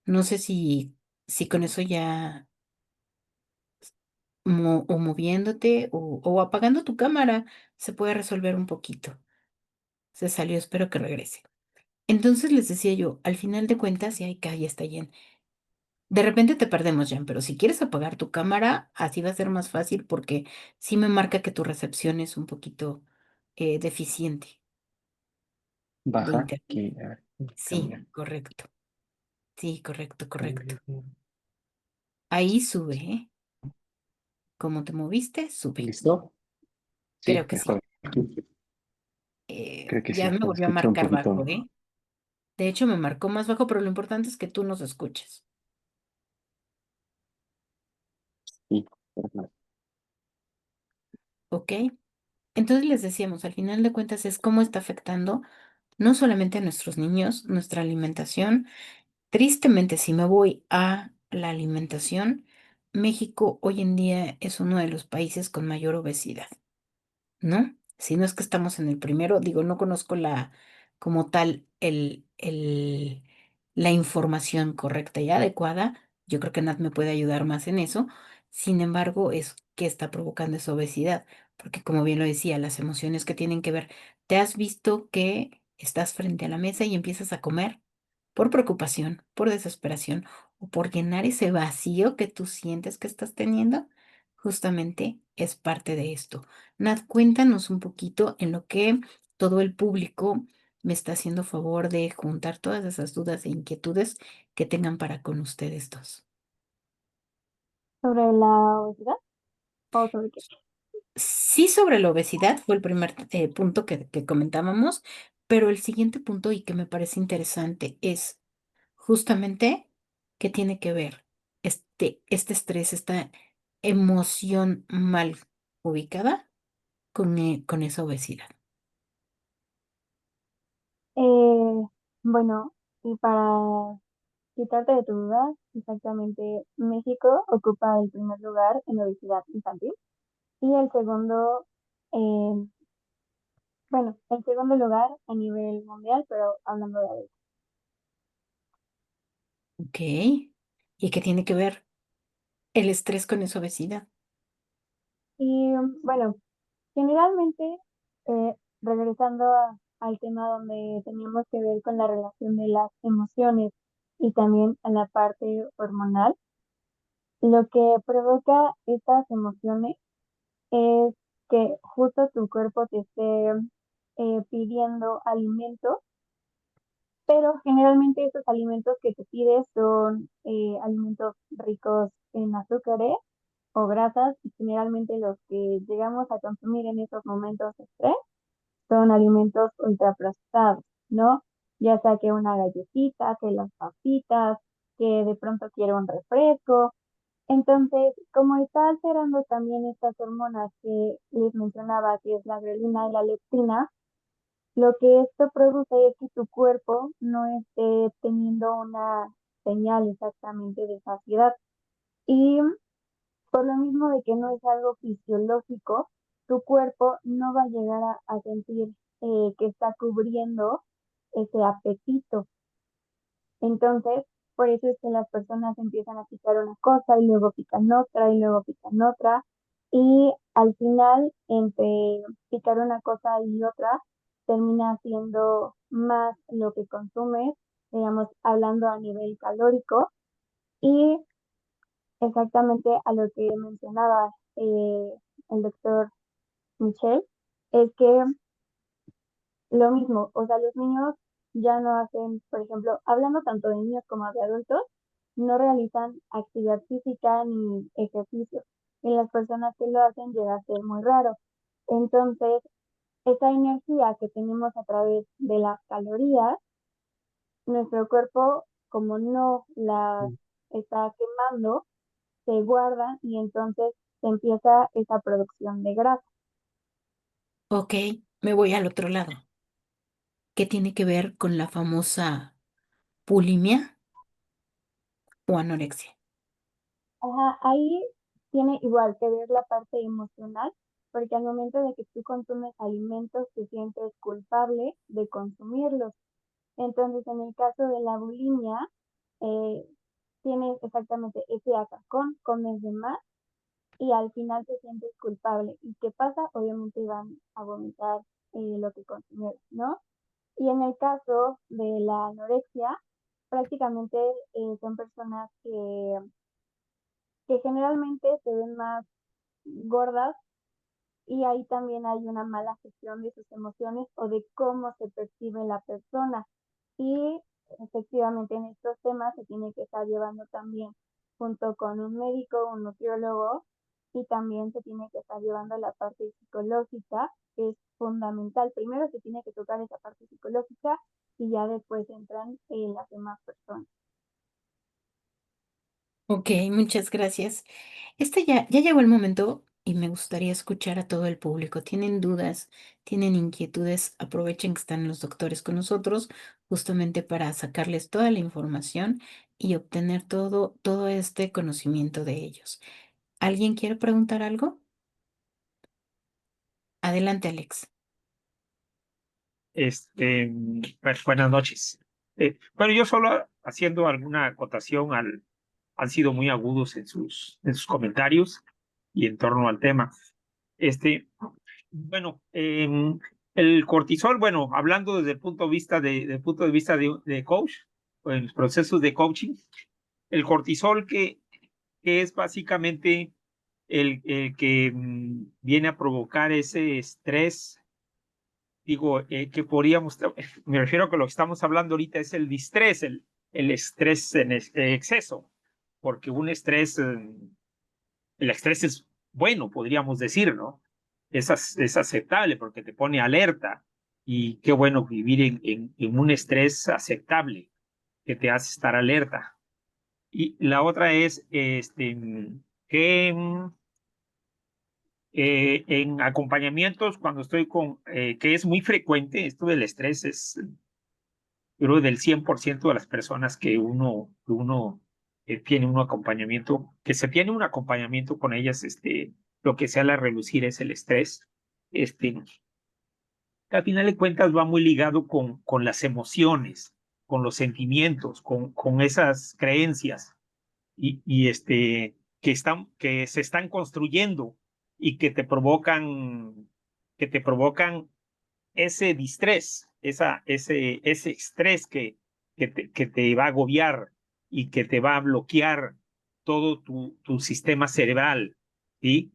No sé si con eso ya o moviéndote o apagando tu cámara se puede resolver un poquito. Se salió, espero que regrese. Entonces les decía yo, al final de cuentas, ya acá ya está Jen. De repente te perdemos, Jen, pero si quieres apagar tu cámara, así va a ser más fácil porque sí me marca que tu recepción es un poquito deficiente de Baja, internet. que a ver, Sí, cambia. correcto. Sí, correcto, correcto. Ahí sube, ¿eh? Como te moviste, sube. ¿Listo? Creo Sí, que sí. mejor. Creo que Ya sí, me me volvió a escucho un marcar poquito bajo, mejor. ¿eh? De hecho, me marcó más bajo, pero lo importante es que tú nos escuches. Sí, ajá. ¿ok? Entonces les decíamos, al final de cuentas es cómo está afectando no solamente a nuestros niños, nuestra alimentación. Tristemente, si me voy a la alimentación, México hoy en día es uno de los países con mayor obesidad. ¿No? Si no es que estamos en el primero, digo, no conozco como tal, la información correcta y adecuada. Yo creo que Nat me puede ayudar más en eso. Sin embargo, es que está provocando esa obesidad, porque como bien lo decía, las emociones que tienen que ver, ¿te has visto que estás frente a la mesa y empiezas a comer por preocupación, por desesperación o por llenar ese vacío que tú sientes que estás teniendo? Justamente es parte de esto. Nat, cuéntanos un poquito en lo que todo el público me está haciendo favor de juntar todas esas dudas e inquietudes que tengan para con ustedes dos. ¿Sobre la obesidad o sobre qué? Sí, sobre la obesidad fue el primer punto que comentábamos, pero el siguiente punto y que me parece interesante es justamente qué tiene que ver este estrés, esta emoción mal ubicada con esa obesidad. Eh, bueno, y para quitarte de tu duda, exactamente, México ocupa el primer lugar en obesidad infantil y el segundo, eh, bueno, el segundo lugar a nivel mundial, pero hablando de adultos. Ok. ¿Y qué tiene que ver el estrés con esa obesidad? Y bueno, generalmente, regresando al tema donde teníamos que ver con la relación de las emociones y también a la parte hormonal, lo que provoca estas emociones es que justo tu cuerpo te esté pidiendo alimentos, pero generalmente esos alimentos que te pides son alimentos ricos en azúcares o grasas y generalmente los que llegamos a consumir en esos momentos de estrés son alimentos ultraprocesados, ¿no? Ya sea que una galletita, que las papitas, que de pronto quiero un refresco. Entonces, como está alterando también estas hormonas que les mencionaba, que es la grelina y la leptina, lo que esto produce es que tu cuerpo no esté teniendo una señal exactamente de saciedad. Y por lo mismo de que no es algo fisiológico, tu cuerpo no va a llegar a sentir que está cubriendo ese apetito. Entonces, por eso es que las personas empiezan a picar una cosa y luego pican otra y luego pican otra. Y al final, entre picar una cosa y otra, termina siendo más lo que consumes, digamos, hablando a nivel calórico. Y exactamente a lo que mencionaba el doctor Michel, es que lo mismo, o sea, los niños ya no hacen, por ejemplo, hablando tanto de niños como de adultos, no realizan actividad física ni ejercicio. Y las personas que lo hacen llega a ser muy raro. Entonces, esa energía que tenemos a través de las calorías, nuestro cuerpo, como no las está quemando, se guarda y entonces se empieza esa producción de grasa. Ok, me voy al otro lado. ¿Qué tiene que ver con la famosa bulimia o anorexia? Ajá, ahí tiene igual que ver la parte emocional, porque al momento de que tú consumes alimentos te sientes culpable de consumirlos. Entonces, en el caso de la bulimia, eh, tienes exactamente ese atracón, comes de más y al final te sientes culpable. ¿Y qué pasa? Obviamente van a vomitar lo que consumieron, ¿no? Y en el caso de la anorexia, prácticamente son personas que generalmente se ven más gordas y ahí también hay una mala gestión de sus emociones o de cómo se percibe la persona. Y efectivamente en estos temas se tiene que estar llevando también junto con un médico, un nutriólogo y también se tiene que estar llevando la parte psicológica, que es fundamental. Primero se tiene que tocar esa parte psicológica y ya después entran las demás personas. Ok, muchas gracias. Ya llegó el momento y me gustaría escuchar a todo el público. ¿Tienen dudas? ¿Tienen inquietudes? Aprovechen que están los doctores con nosotros justamente para sacarles toda la información y obtener todo este conocimiento de ellos. ¿Alguien quiere preguntar algo? Adelante, Alex. Buenas noches. Bueno, yo solo haciendo alguna acotación han sido muy agudos en sus comentarios y en torno al tema. Este, bueno, el cortisol, bueno, hablando desde el punto de vista del punto de vista de coach, o en los procesos de coaching, el cortisol que es básicamente el que viene a provocar ese estrés. Digo, que podríamos, me refiero a que lo que estamos hablando ahorita es el distrés, el estrés en exceso, porque un estrés, el estrés es bueno, podríamos decir, ¿no? Es aceptable porque te pone alerta y qué bueno vivir en un estrés aceptable que te hace estar alerta. Y la otra es que en acompañamientos, cuando estoy que es muy frecuente, esto del estrés es, yo creo, del 100% de las personas que tiene un acompañamiento, que se tiene un acompañamiento con ellas, lo que se a relucir es el estrés. Que al final de cuentas va muy ligado con las emociones, con los sentimientos, con esas creencias que se están construyendo y que te provocan ese distrés, ese estrés que te va a agobiar y que te va a bloquear todo tu sistema cerebral, ¿sí?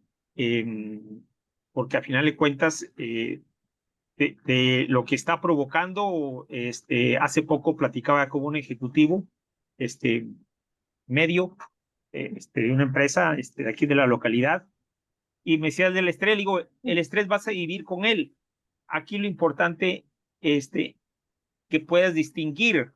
Porque al final de cuentas, de lo que está provocando, hace poco platicaba con un ejecutivo, este, medio, de una empresa, de aquí de la localidad, y me decía del estrés. Le digo, el estrés vas a vivir con él. Aquí lo importante, que puedas distinguir,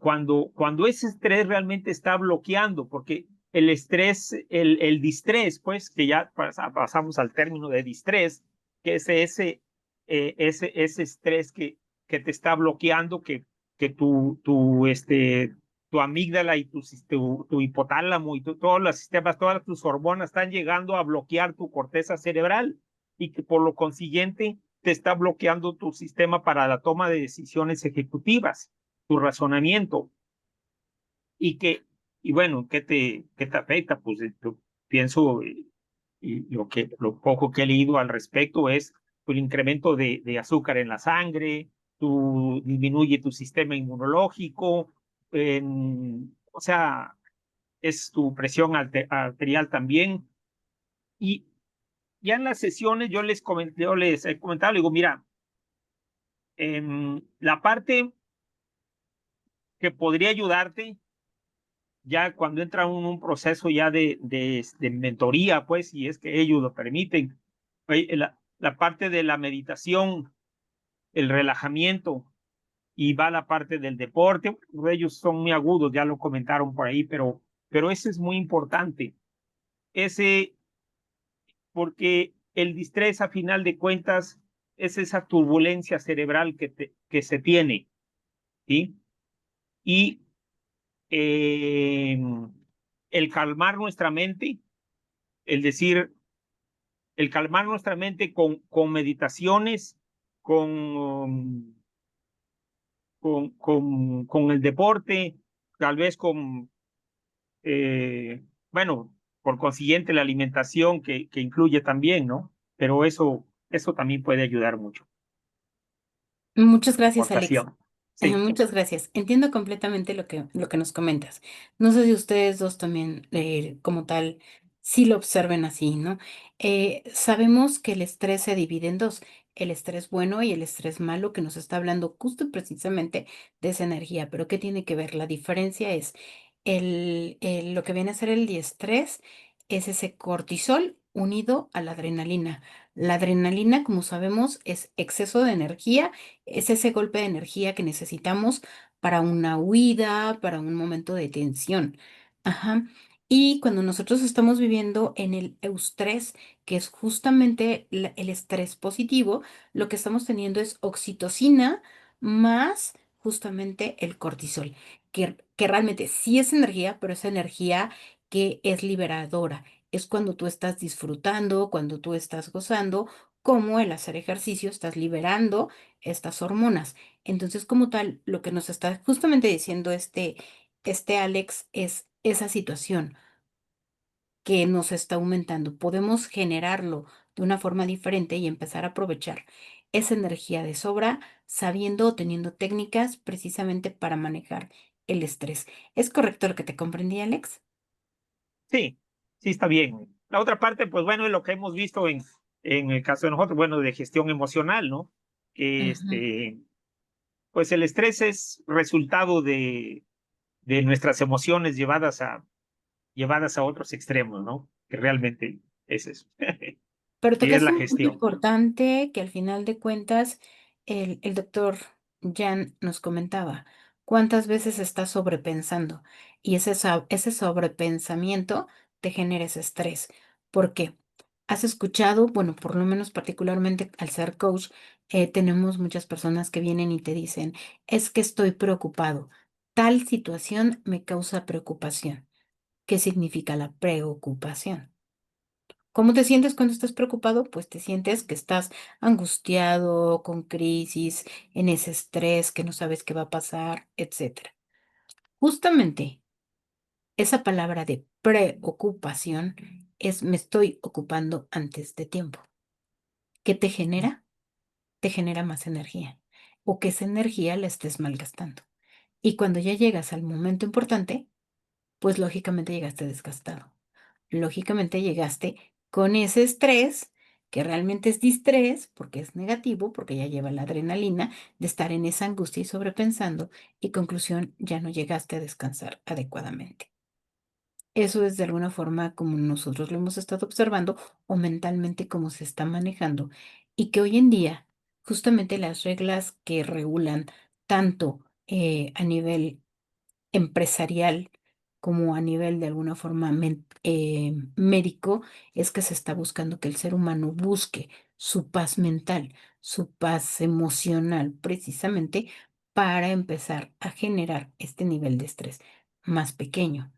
cuando ese estrés realmente está bloqueando, porque el estrés, el distrés, pues, que ya pasamos al término de distrés, que es ese estrés que te está bloqueando, que tu amígdala y tu hipotálamo y todos los sistemas, todas tus hormonas están llegando a bloquear tu corteza cerebral y que por lo consiguiente te está bloqueando tu sistema para la toma de decisiones ejecutivas, tu razonamiento. Y bueno, ¿qué te afecta? Pues yo pienso, y lo poco que he leído al respecto es el incremento de azúcar en la sangre, disminuye tu sistema inmunológico, o sea, es tu presión arterial también. Y ya en las sesiones yo les he comentado, le digo, mira, la parte que podría ayudarte ya cuando entra en un proceso ya de mentoría, pues, si es que ellos lo permiten, la parte de la meditación, el relajamiento, y va la parte del deporte. Ellos son muy agudos, ya lo comentaron por ahí, pero ese es muy importante. Ese, porque el distrés, a final de cuentas, es esa turbulencia cerebral que se tiene, ¿sí? Y eh, el calmar nuestra mente, el decir, el calmar nuestra mente con meditaciones, con, con el deporte, tal vez bueno, por consiguiente la alimentación que incluye también, ¿no? Pero eso también puede ayudar mucho. Muchas gracias, Alex. Aportación. Sí. Muchas gracias. Entiendo completamente lo que nos comentas. No sé si ustedes dos también, como tal, sí lo observen así, ¿no? Sabemos que el estrés se divide en dos, el estrés bueno y el estrés malo, que nos está hablando justo y precisamente de esa energía. Pero ¿qué tiene que ver? La diferencia es lo que viene a ser el diestrés, es ese cortisol unido a la adrenalina. La adrenalina, como sabemos, es exceso de energía, es ese golpe de energía que necesitamos para una huida, para un momento de tensión. Ajá. Y cuando nosotros estamos viviendo en el eustrés, que es justamente el estrés positivo, lo que estamos teniendo es oxitocina más justamente el cortisol, que realmente sí es energía, pero es energía que es liberadora. Es cuando tú estás disfrutando, cuando tú estás gozando, como el hacer ejercicio, estás liberando estas hormonas. Entonces, como tal, lo que nos está justamente diciendo este Alex es esa situación que nos está aumentando. Podemos generarlo de una forma diferente y empezar a aprovechar esa energía de sobra, sabiendo o teniendo técnicas precisamente para manejar el estrés. ¿Es correcto lo que te comprendí, Alex? Sí, sí está bien. La otra parte, pues bueno, es lo que hemos visto en el caso de nosotros, bueno, de gestión emocional, ¿no? Que Ujú. pues el estrés es resultado de nuestras emociones llevadas a otros extremos, ¿no? Que realmente es eso. Pero Y es tocas la un punto gestión. importante que al final de cuentas el doctor Jan nos comentaba. ¿Cuántas veces estás sobrepensando? Y ese sobrepensamiento te genera ese estrés. ¿Por qué? Has escuchado, bueno, por lo menos particularmente al ser coach, tenemos muchas personas que vienen y te dicen, es que estoy preocupado. Tal situación me causa preocupación. ¿Qué significa la preocupación? ¿Cómo te sientes cuando estás preocupado? Pues te sientes que estás angustiado, con crisis, en ese estrés, que no sabes qué va a pasar, etcétera. Justamente esa palabra de preocupación es me estoy ocupando antes de tiempo. ¿Qué te genera? Te genera más energía o que esa energía la estés malgastando. Y cuando ya llegas al momento importante, pues lógicamente llegaste desgastado. Lógicamente llegaste con ese estrés, que realmente es distrés, porque es negativo, porque ya lleva la adrenalina de estar en esa angustia y sobrepensando, y conclusión, ya no llegaste a descansar adecuadamente. Eso es de alguna forma como nosotros lo hemos estado observando o mentalmente como se está manejando y que hoy en día justamente las reglas que regulan tanto a nivel empresarial como a nivel de alguna forma médico, es que se está buscando que el ser humano busque su paz mental, su paz emocional, precisamente para empezar a generar este nivel de estrés más pequeño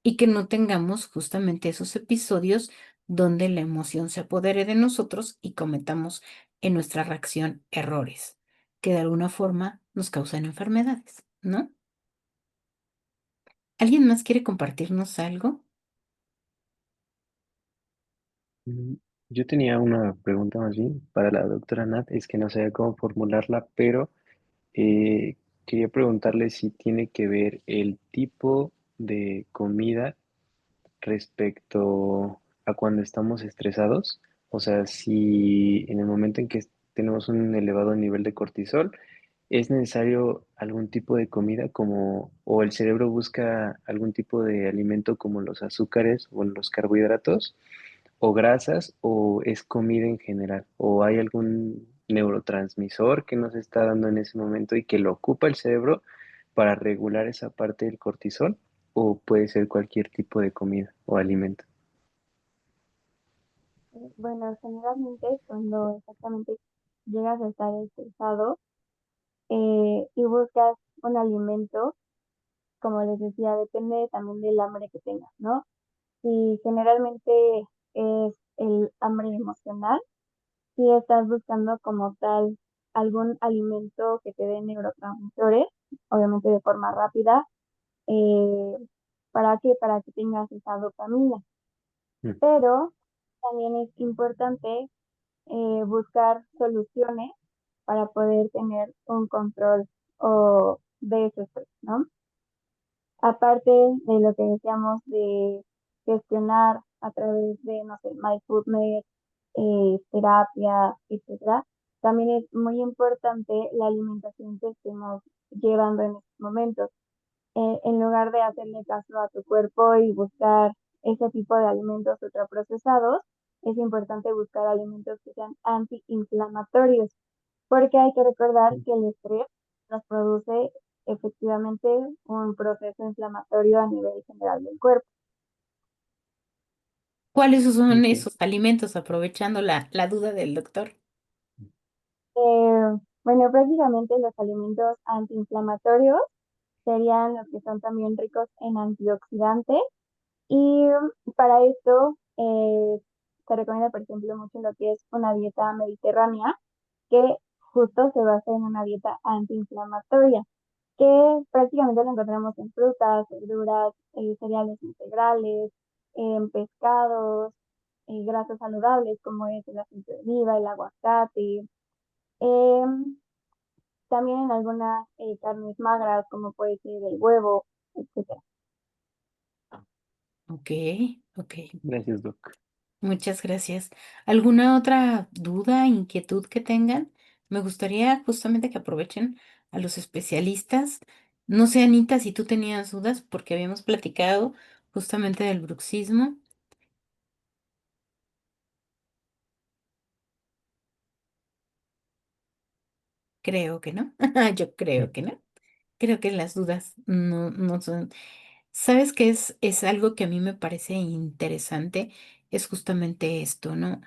y que no tengamos justamente esos episodios donde la emoción se apodere de nosotros y cometamos en nuestra reacción errores que de alguna forma nos causan enfermedades, ¿no? ¿Alguien más quiere compartirnos algo? Mm, Yo tenía una pregunta más bien para la doctora Nat, es que no sabía cómo formularla, pero eh, quería preguntarle si tiene que ver el tipo de comida respecto a cuando estamos estresados. O sea, si en el momento en que tenemos un elevado nivel de cortisol, es necesario algún tipo de comida como, o el cerebro busca algún tipo de alimento como los azúcares o los carbohidratos o grasas, o es comida en general, o hay algún neurotransmisor que nos está dando en ese momento y que lo ocupa el cerebro para regular esa parte del cortisol, o puede ser cualquier tipo de comida o alimento. Bueno, generalmente cuando exactamente llegas a estar estresado y buscas un alimento, como les decía, depende también del hambre que tengas, ¿no? Si generalmente es el hambre emocional, si estás buscando como tal algún alimento que te dé neurotransmisores, obviamente de forma rápida, eh, ¿para qué? Para que tengas esa dopamina. Mm. Pero también es importante buscar soluciones para poder tener un control de ese estrés, ¿no? Aparte de lo que decíamos de gestionar a través de, no sé, mindfulness, terapia, etcétera, también es muy importante la alimentación que estemos llevando en estos momentos. En lugar de hacerle caso a tu cuerpo y buscar ese tipo de alimentos ultraprocesados, es importante buscar alimentos que sean antiinflamatorios, porque hay que recordar que el estrés nos produce efectivamente un proceso inflamatorio a nivel general del cuerpo. ¿Cuáles son Ok. esos alimentos? Aprovechando la duda del doctor. Bueno, prácticamente los alimentos antiinflamatorios serían los que son también ricos en antioxidantes y para esto se recomienda, por ejemplo, mucho lo que es una dieta mediterránea, que justo se basa en una dieta antiinflamatoria, que prácticamente lo encontramos en frutas, verduras, cereales integrales, en pescados, grasas saludables como es el aceite de oliva, el aguacate, em, también en algunas carnes magras como puede ser el huevo, etcétera. Ok, ok. Gracias, Doc. Muchas gracias. ¿Alguna otra duda, inquietud que tengan? Me gustaría justamente que aprovechen a los especialistas. No sé, Anita, si tú tenías dudas, porque habíamos platicado justamente del bruxismo. Creo que no. Yo creo que no. Creo que las dudas no son. ¿Sabes qué es algo que a mí me parece interesante? Es justamente esto, ¿no?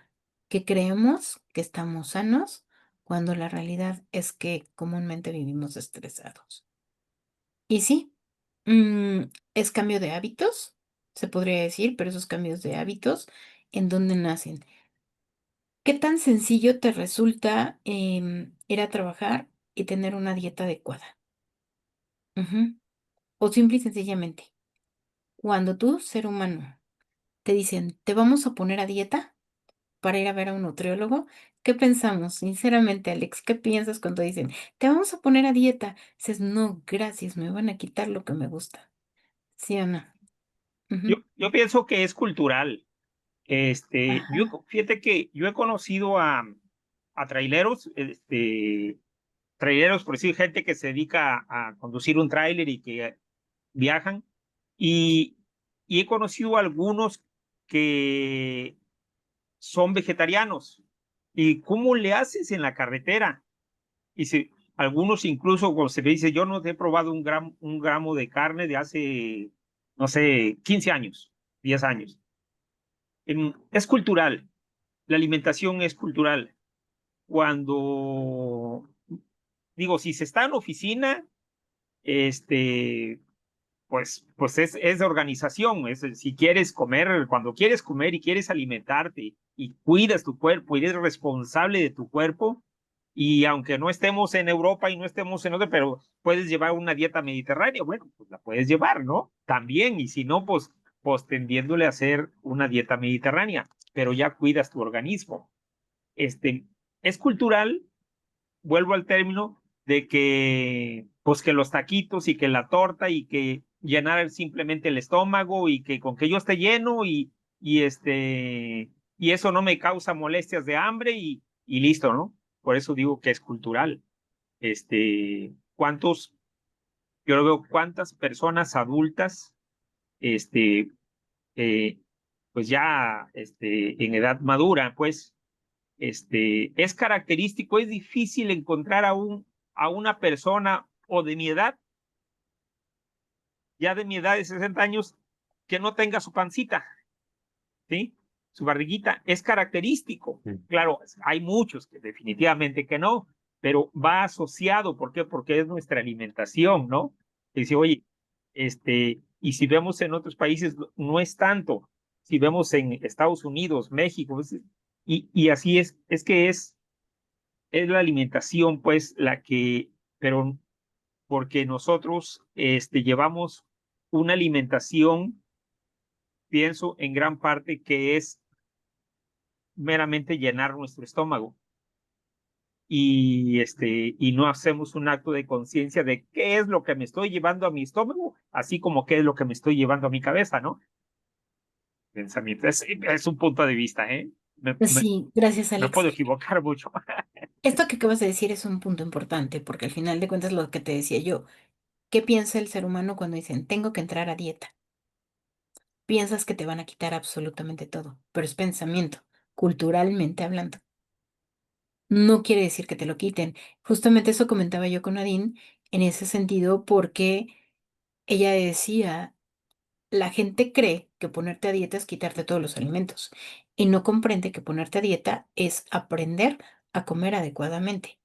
Que creemos que estamos sanos cuando la realidad es que comúnmente vivimos estresados. Y sí, mm, es cambio de hábitos, se podría decir, pero esos cambios de hábitos, ¿en dónde nacen? ¿Qué tan sencillo te resulta ir a trabajar y tener una dieta adecuada? Ujú. O simple y sencillamente, cuando tú, ser humano, te dicen, te vamos a poner a dieta para ir a ver a un nutriólogo, ¿qué pensamos? Sinceramente, Alex, ¿qué piensas cuando dicen, te vamos a poner a dieta? Dices, no, gracias, me van a quitar lo que me gusta. ¿Sí o no? Yo, Ujú. yo pienso que es cultural. Ajá. Fíjate que yo he conocido a traileros, traileros, por decir, gente que se dedica a conducir un tráiler y que viajan, y, y he conocido a algunos que son vegetarianos. ¿Y cómo le haces en la carretera? Y si, algunos incluso, cuando se le dice, yo no he probado un gramo de carne de hace, no sé, 15 años, 10 años. Es cultural, la alimentación es cultural. Cuando, digo, si se está en oficina, este, pues es de organización. Si quieres comer, cuando quieres comer y quieres alimentarte y cuidas tu cuerpo y eres responsable de tu cuerpo, y aunque no estemos en Europa y no estemos en otro, pero puedes llevar una dieta mediterránea, bueno, pues la puedes llevar, ¿no? También, y si no, pues tendiéndole a hacer una dieta mediterránea, pero ya cuidas tu organismo. Este, es cultural, vuelvo al término de que, pues que los taquitos y que la torta y que llenar simplemente el estómago y que con que yo esté lleno y eso no me causa molestias de hambre y listo, ¿no? Por eso digo que es cultural. ¿Cuántos, yo lo veo, cuántas personas adultas, este, eh, pues ya, en edad madura, pues, es característico, es difícil encontrar a una persona o de mi edad, ya de mi edad de 60 años, que no tenga su pancita, ¿sí? Su barriguita, es característico. Mm. Claro, hay muchos que definitivamente que no, pero va asociado, ¿por qué? Porque es nuestra alimentación, ¿no? Dice, oye, y si vemos en otros países, no es tanto. Si vemos en Estados Unidos, México, y así es que es la alimentación, pues, la que, pero porque nosotros llevamos una alimentación, pienso en gran parte que es meramente llenar nuestro estómago y no hacemos un acto de conciencia de qué es lo que me estoy llevando a mi estómago, así como qué es lo que me estoy llevando a mi cabeza, ¿no? Pensamiento. Es un punto de vista, ¿eh? Me, Pues me, sí, gracias, me Alex. puedo equivocar mucho. Esto que acabas de decir es un punto importante, porque al final de cuentas lo que te decía yo, ¿qué piensa el ser humano cuando dicen, tengo que entrar a dieta? Piensas que te van a quitar absolutamente todo, pero es pensamiento, culturalmente hablando. No quiere decir que te lo quiten. Justamente eso comentaba yo con Nadine. en ese sentido porque ella decía, la gente cree que ponerte a dieta es quitarte todos los alimentos y no comprende que ponerte a dieta es aprender a comer adecuadamente,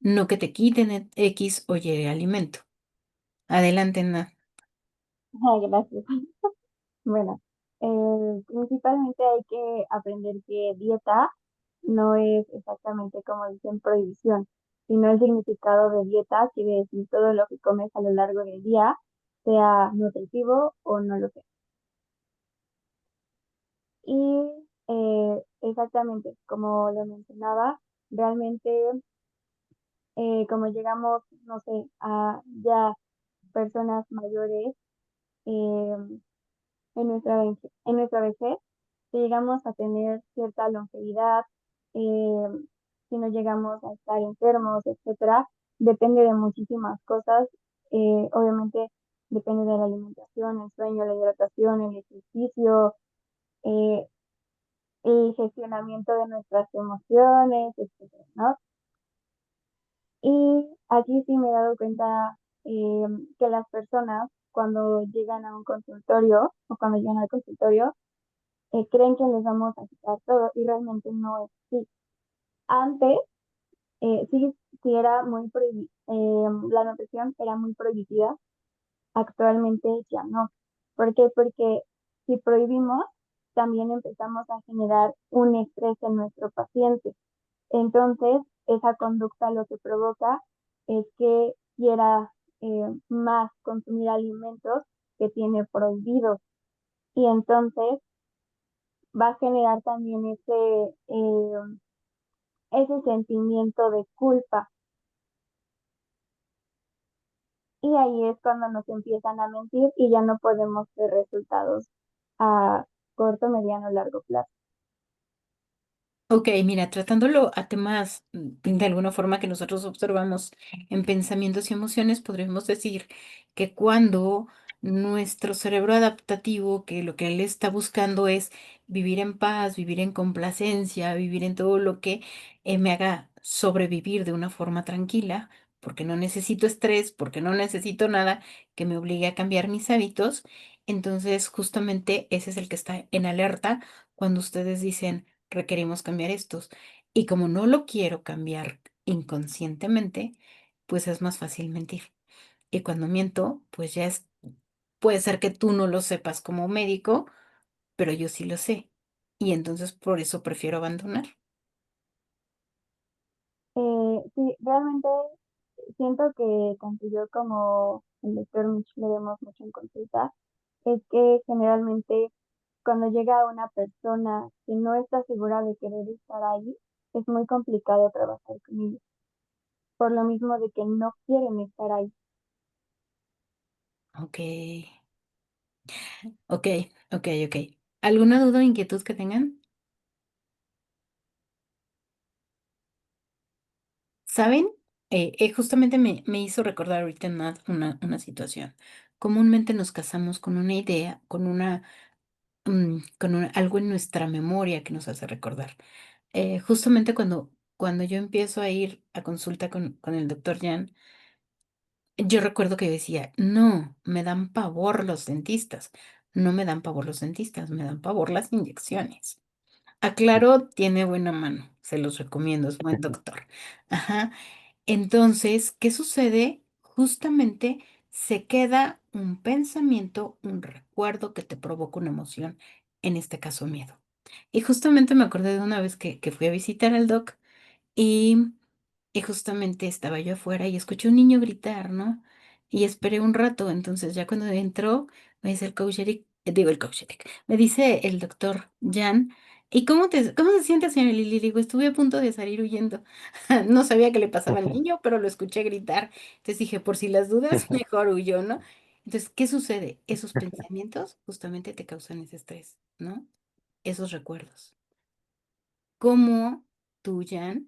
no que te quiten X o Y alimento. Adelante, Nat. Ay, gracias. Bueno, principalmente hay que aprender que dieta no es exactamente como dicen prohibición, sino el significado de dieta quiere decir todo lo que comes a lo largo del día, sea nutritivo o no lo sea. Y exactamente, como lo mencionaba, realmente como llegamos, no sé, a ya personas mayores eh, en nuestra vejez, si llegamos a tener cierta longevidad, eh, si no llegamos a estar enfermos, etcétera, depende de muchísimas cosas. Obviamente depende de la alimentación, el sueño, la hidratación, el ejercicio, eh, el gestionamiento de nuestras emociones, etcétera, ¿no? Y aquí sí me he dado cuenta eh, que las personas cuando llegan a un consultorio o cuando llegan al consultorio creen que les vamos a quitar todo y realmente no es así. Antes sí, sí era muy la nutrición era muy prohibida, actualmente ya no. ¿Por qué? Porque si prohibimos, también empezamos a generar un estrés en nuestro paciente. Entonces, esa conducta lo que provoca es que quiera más consumir alimentos que tiene prohibidos. Y entonces va a generar también ese sentimiento de culpa. Y ahí es cuando nos empiezan a mentir y ya no podemos ver resultados a corto, mediano, largo plazo. Ok, mira, tratándolo a temas de alguna forma que nosotros observamos en pensamientos y emociones, podríamos decir que cuando nuestro cerebro adaptativo, que lo que él está buscando es vivir en paz, vivir en complacencia, vivir en todo lo que me haga sobrevivir de una forma tranquila, porque no necesito estrés, porque no necesito nada que me obligue a cambiar mis hábitos, entonces justamente ese es el que está en alerta cuando ustedes dicen requerimos cambiar estos. Y como no lo quiero cambiar inconscientemente, pues es más fácil mentir. Y cuando miento, pues ya es, puede ser que tú no lo sepas como médico, pero yo sí lo sé. Y entonces por eso prefiero abandonar. Sí, realmente siento que tanto yo como el doctor Mitch le vemos mucho en consulta, es que generalmente cuando llega una persona que no está segura de querer estar ahí, es muy complicado trabajar con ellos, por lo mismo de que no quieren estar ahí. Ok, ok, ok. ¿Alguna duda o inquietud que tengan? ¿Saben? Justamente me hizo recordar ahorita una situación. Comúnmente nos casamos con una idea, con algo en nuestra memoria que nos hace recordar. Justamente cuando yo empiezo a ir a consulta con el doctor Jan, yo recuerdo que decía, no, me dan pavor los dentistas, no me dan pavor los dentistas, me dan pavor las inyecciones. Aclaro, tiene buena mano, se los recomiendo, es buen doctor. Ajá. Entonces, ¿qué sucede? Justamente se queda un pensamiento, un recuerdo que te provoca una emoción, en este caso miedo. Y justamente me acordé de una vez que fui a visitar al doc y, y justamente estaba yo afuera y escuché un niño gritar, ¿no? Y esperé un rato, entonces ya cuando entró, me dice el coach Eric, digo el coach Eric, me dice el doctor Jan, ¿y cómo se siente, señora Lili? Le digo, estuve a punto de salir huyendo. No sabía qué le pasaba al niño, pero lo escuché gritar. Entonces dije, por si las dudas, mejor huyó, ¿no? Entonces, ¿qué sucede? Esos pensamientos justamente te causan ese estrés, ¿no? Esos recuerdos. ¿Cómo tú, Jan,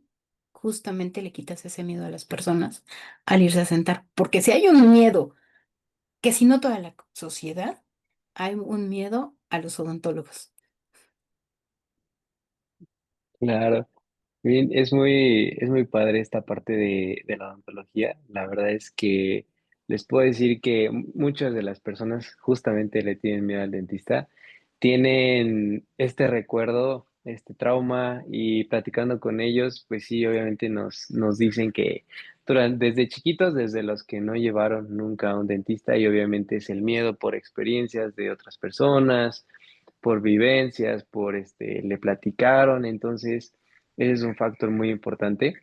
justamente le quitas ese miedo a las personas al irse a sentar? Porque si hay un miedo, que si no toda la sociedad, hay un miedo a los odontólogos. Claro. Bien, es muy padre esta parte de la odontología. La verdad es que les puedo decir que muchas de las personas justamente le tienen miedo al dentista, tienen este recuerdo, este trauma y platicando con ellos, pues sí, obviamente nos dicen que desde chiquitos, desde los que no llevaron nunca a un dentista y obviamente es el miedo por experiencias de otras personas, por vivencias, le platicaron, entonces ese es un factor muy importante.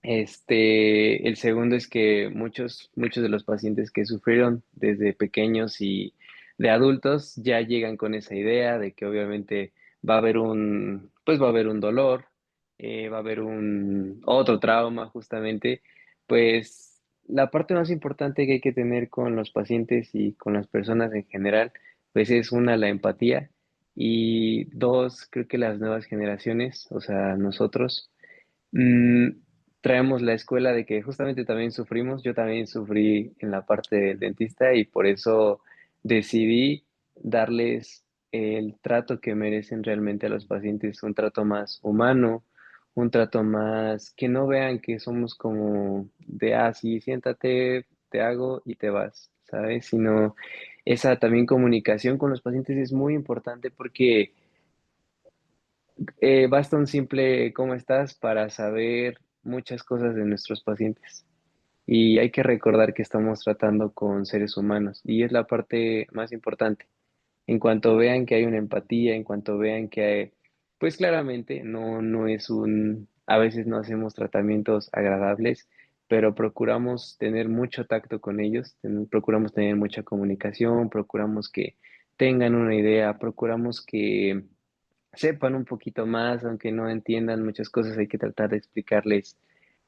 El segundo es que muchos de los pacientes que sufrieron desde pequeños y de adultos ya llegan con esa idea de que obviamente pues va a haber un dolor, va a haber un otro trauma justamente, pues la parte más importante que hay que tener con los pacientes y con las personas en general, pues es una, la empatía y dos, creo que las nuevas generaciones, o sea, nosotros Mm, traemos la escuela de que justamente también sufrimos, yo también sufrí en la parte del dentista y por eso decidí darles el trato que merecen realmente a los pacientes, un trato más humano, un trato más que no vean que somos como de, ah, sí, siéntate, te hago y te vas, ¿sabes? Sino esa también comunicación con los pacientes es muy importante porque basta un simple ¿cómo estás? Para saber muchas cosas de nuestros pacientes. Y hay que recordar que estamos tratando con seres humanos y es la parte más importante. En cuanto vean que hay una empatía, en cuanto vean que hay, pues claramente no es a veces no hacemos tratamientos agradables, pero procuramos tener mucho tacto con ellos, procuramos tener mucha comunicación, procuramos que tengan una idea, procuramos que sepan un poquito más, aunque no entiendan muchas cosas, hay que tratar de explicarles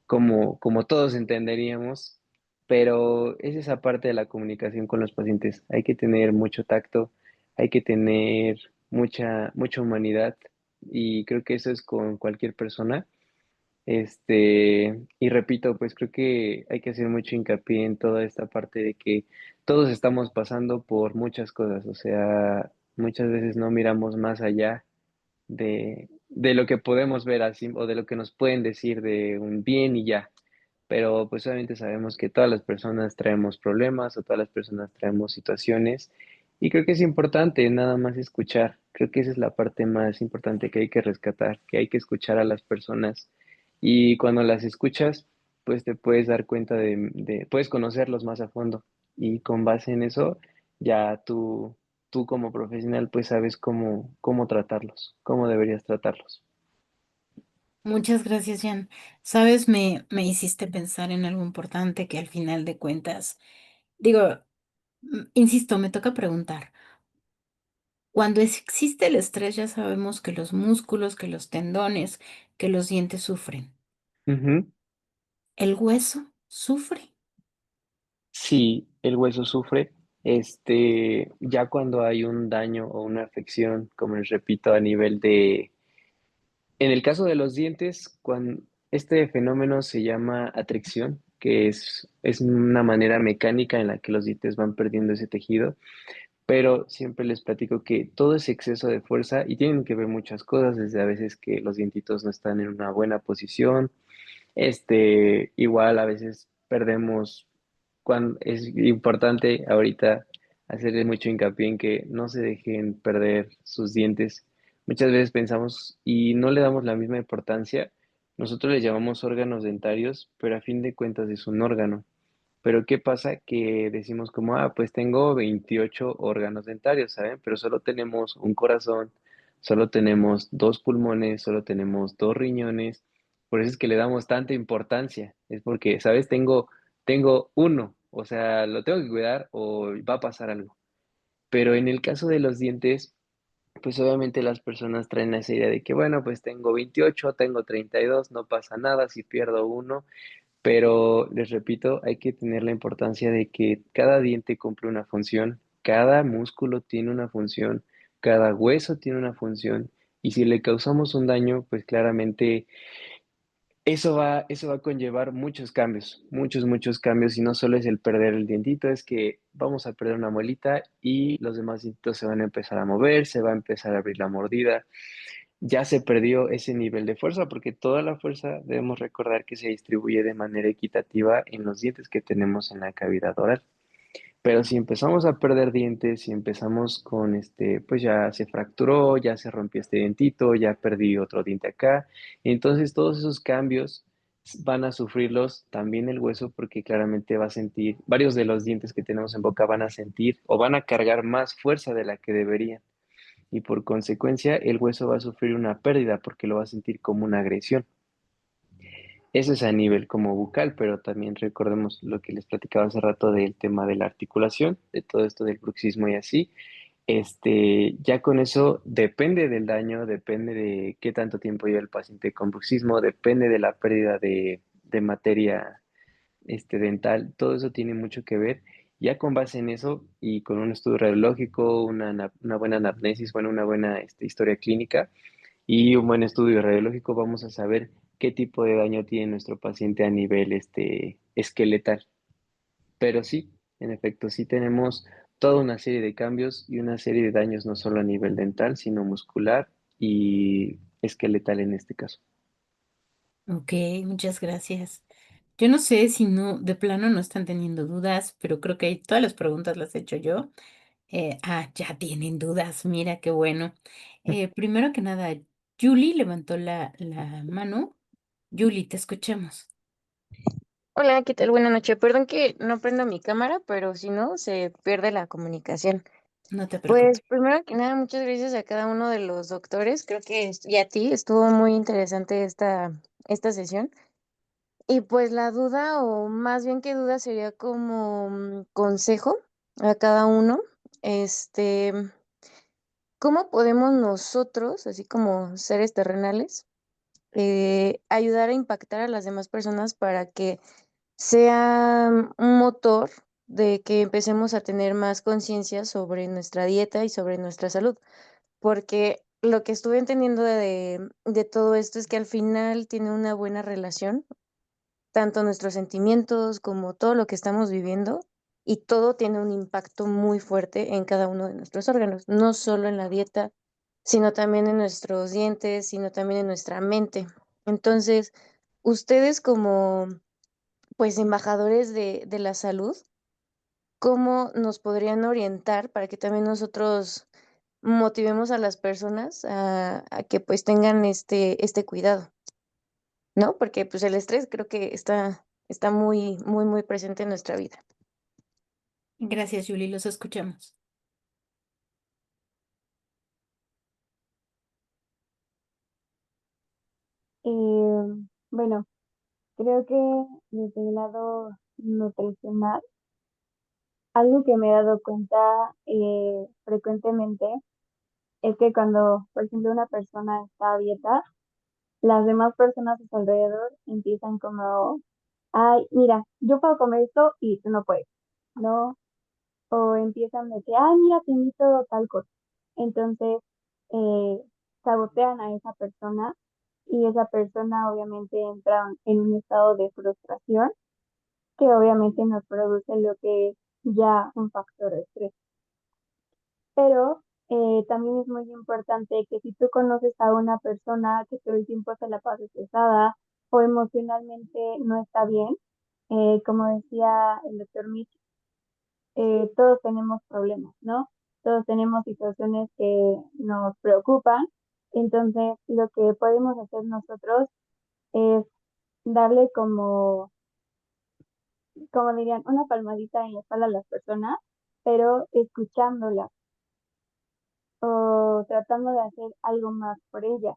como todos entenderíamos, pero es esa parte de la comunicación con los pacientes. Hay que tener mucho tacto, hay que tener mucha humanidad y creo que eso es con cualquier persona. Y repito, pues creo que hay que hacer mucho hincapié en toda esta parte de que todos estamos pasando por muchas cosas, o sea, muchas veces no miramos más allá de lo que podemos ver así o de lo que nos pueden decir de un bien y ya. Pero pues obviamente sabemos que todas las personas traemos problemas o todas las personas traemos situaciones y creo que es importante nada más escuchar. Creo que esa es la parte más importante que hay que rescatar, que hay que escuchar a las personas y cuando las escuchas pues te puedes dar cuenta puedes conocerlos más a fondo y con base en eso ya tú como profesional pues sabes cómo tratarlos, cómo deberías tratarlos. Muchas gracias, Jan. Sabes, me hiciste pensar en algo importante que al final de cuentas, digo, insisto, me toca preguntar. Cuando existe el estrés, ya sabemos que los músculos, que los tendones, que los dientes sufren. Ujú. ¿El hueso sufre? Si el hueso sufre, ya cuando hay un daño o una afección, como les repito, a nivel en el caso de los dientes, cuando este fenómeno se llama atracción, que es una manera mecánica en la que los dientes van perdiendo ese tejido, pero siempre les platico que todo ese exceso de fuerza, y tienen que ver muchas cosas, desde a veces que los dientitos no están en una buena posición, igual a veces perdemos, cuando es importante ahorita hacerle mucho hincapié en que no se dejen perder sus dientes. Muchas veces pensamos y no le damos la misma importancia. Nosotros le llamamos órganos dentarios, pero a fin de cuentas es un órgano. Pero ¿qué pasa? Que decimos como, ah, pues tengo 28 órganos dentarios, ¿saben? Pero solo tenemos un corazón, solo tenemos dos pulmones, solo tenemos dos riñones. Por eso es que le damos tanta importancia. Es porque, ¿sabes? Tengo uno, o sea, lo tengo que cuidar o va a pasar algo. Pero en el caso de los dientes, pues obviamente las personas traen esa idea de que, bueno, pues tengo 28, tengo 32, no pasa nada si pierdo uno. Pero les repito, hay que tener la importancia de que cada diente cumple una función, cada músculo tiene una función, cada hueso tiene una función, y si le causamos un daño, pues claramente eso va a conllevar muchos cambios, y no solo es el perder el dientito, es que vamos a perder una muelita y los demás dientitos se van a empezar a mover, se va a empezar a abrir la mordida. ya se perdió ese nivel de fuerza, porque toda la fuerza debemos recordar que se distribuye de manera equitativa en los dientes que tenemos en la cavidad oral. Pero si empezamos a perder dientes, si empezamos con pues ya se fracturó, ya se rompió este dientito, ya perdí otro diente acá, entonces todos esos cambios van a sufrirlos también el hueso porque claramente va a sentir, varios de los dientes que tenemos en boca van a sentir o van a cargar más fuerza de la que deberían y por consecuencia el hueso va a sufrir una pérdida porque lo va a sentir como una agresión. Eso es a nivel como bucal, pero también recordemos lo que les platicaba hace rato del tema de la articulación, de todo esto del bruxismo y así. Ya con eso depende del daño, depende de qué tanto tiempo lleva el paciente con bruxismo, depende de la pérdida de materia dental, todo eso tiene mucho que ver. Ya con base en eso y con un estudio radiológico, una buena anamnesis, bueno, una buena historia clínica, y un buen estudio radiológico vamos a saber qué tipo de daño tiene nuestro paciente a nivel esqueletal. Pero sí, en efecto, sí tenemos toda una serie de cambios y una serie de daños no solo a nivel dental, sino muscular y esqueletal en este caso. Ok, muchas gracias. Yo no sé si no, de plano no están teniendo dudas, pero creo que todas las preguntas las he hecho yo. Ya tienen dudas, mira qué bueno. Primero que nada, Julie levantó la mano. Julie, te escuchamos. Hola, ¿qué tal? Buenas noches. Perdón que no prendo mi cámara, pero si no, se pierde la comunicación. No te Pues preocupes. primero que nada, muchas gracias a cada uno de los doctores. Creo que y a ti estuvo muy interesante esta sesión. Y pues la duda, o más bien que duda, sería como consejo a cada uno. Este, ¿Cómo podemos nosotros, así como seres terrenales, ayudar a impactar a las demás personas para que sea un motor de que empecemos a tener más conciencia sobre nuestra dieta y sobre nuestra salud? Porque lo que estuve entendiendo de todo esto es que al final tiene una buena relación, tanto nuestros sentimientos como todo lo que estamos viviendo, y todo tiene un impacto muy fuerte en cada uno de nuestros órganos, no solo en la dieta, sino también en nuestros dientes, sino también en nuestra mente. Entonces, ustedes como pues embajadores de la salud, ¿cómo nos podrían orientar para que también nosotros motivemos a las personas a que pues tengan este cuidado, ¿no? Porque pues el estrés creo que está muy, muy, muy presente en nuestra vida. Gracias, Julie, los escuchamos. Bueno, creo que desde el lado nutricional, algo que me he dado cuenta frecuentemente es que cuando, por ejemplo, una persona está a dieta, las demás personas a su alrededor empiezan como, ay, mira, yo puedo comer esto y tú no puedes, ¿no? O empiezan de que, ay, mira, te invito tal cosa. Entonces, eh, sabotean a esa persona y esa persona obviamente entra en un estado de frustración que obviamente nos produce lo que es ya un factor de estrés. Pero también es muy importante que si tú conoces a una persona que todo el tiempo se la pasa estresada o emocionalmente no está bien, como decía el doctor Mitch, todos tenemos problemas, ¿no? Todos tenemos situaciones que nos preocupan. Entonces, lo que podemos hacer nosotros es darle como dirían, una palmadita en la espalda a las personas, pero escuchándolas o tratando de hacer algo más por ellas.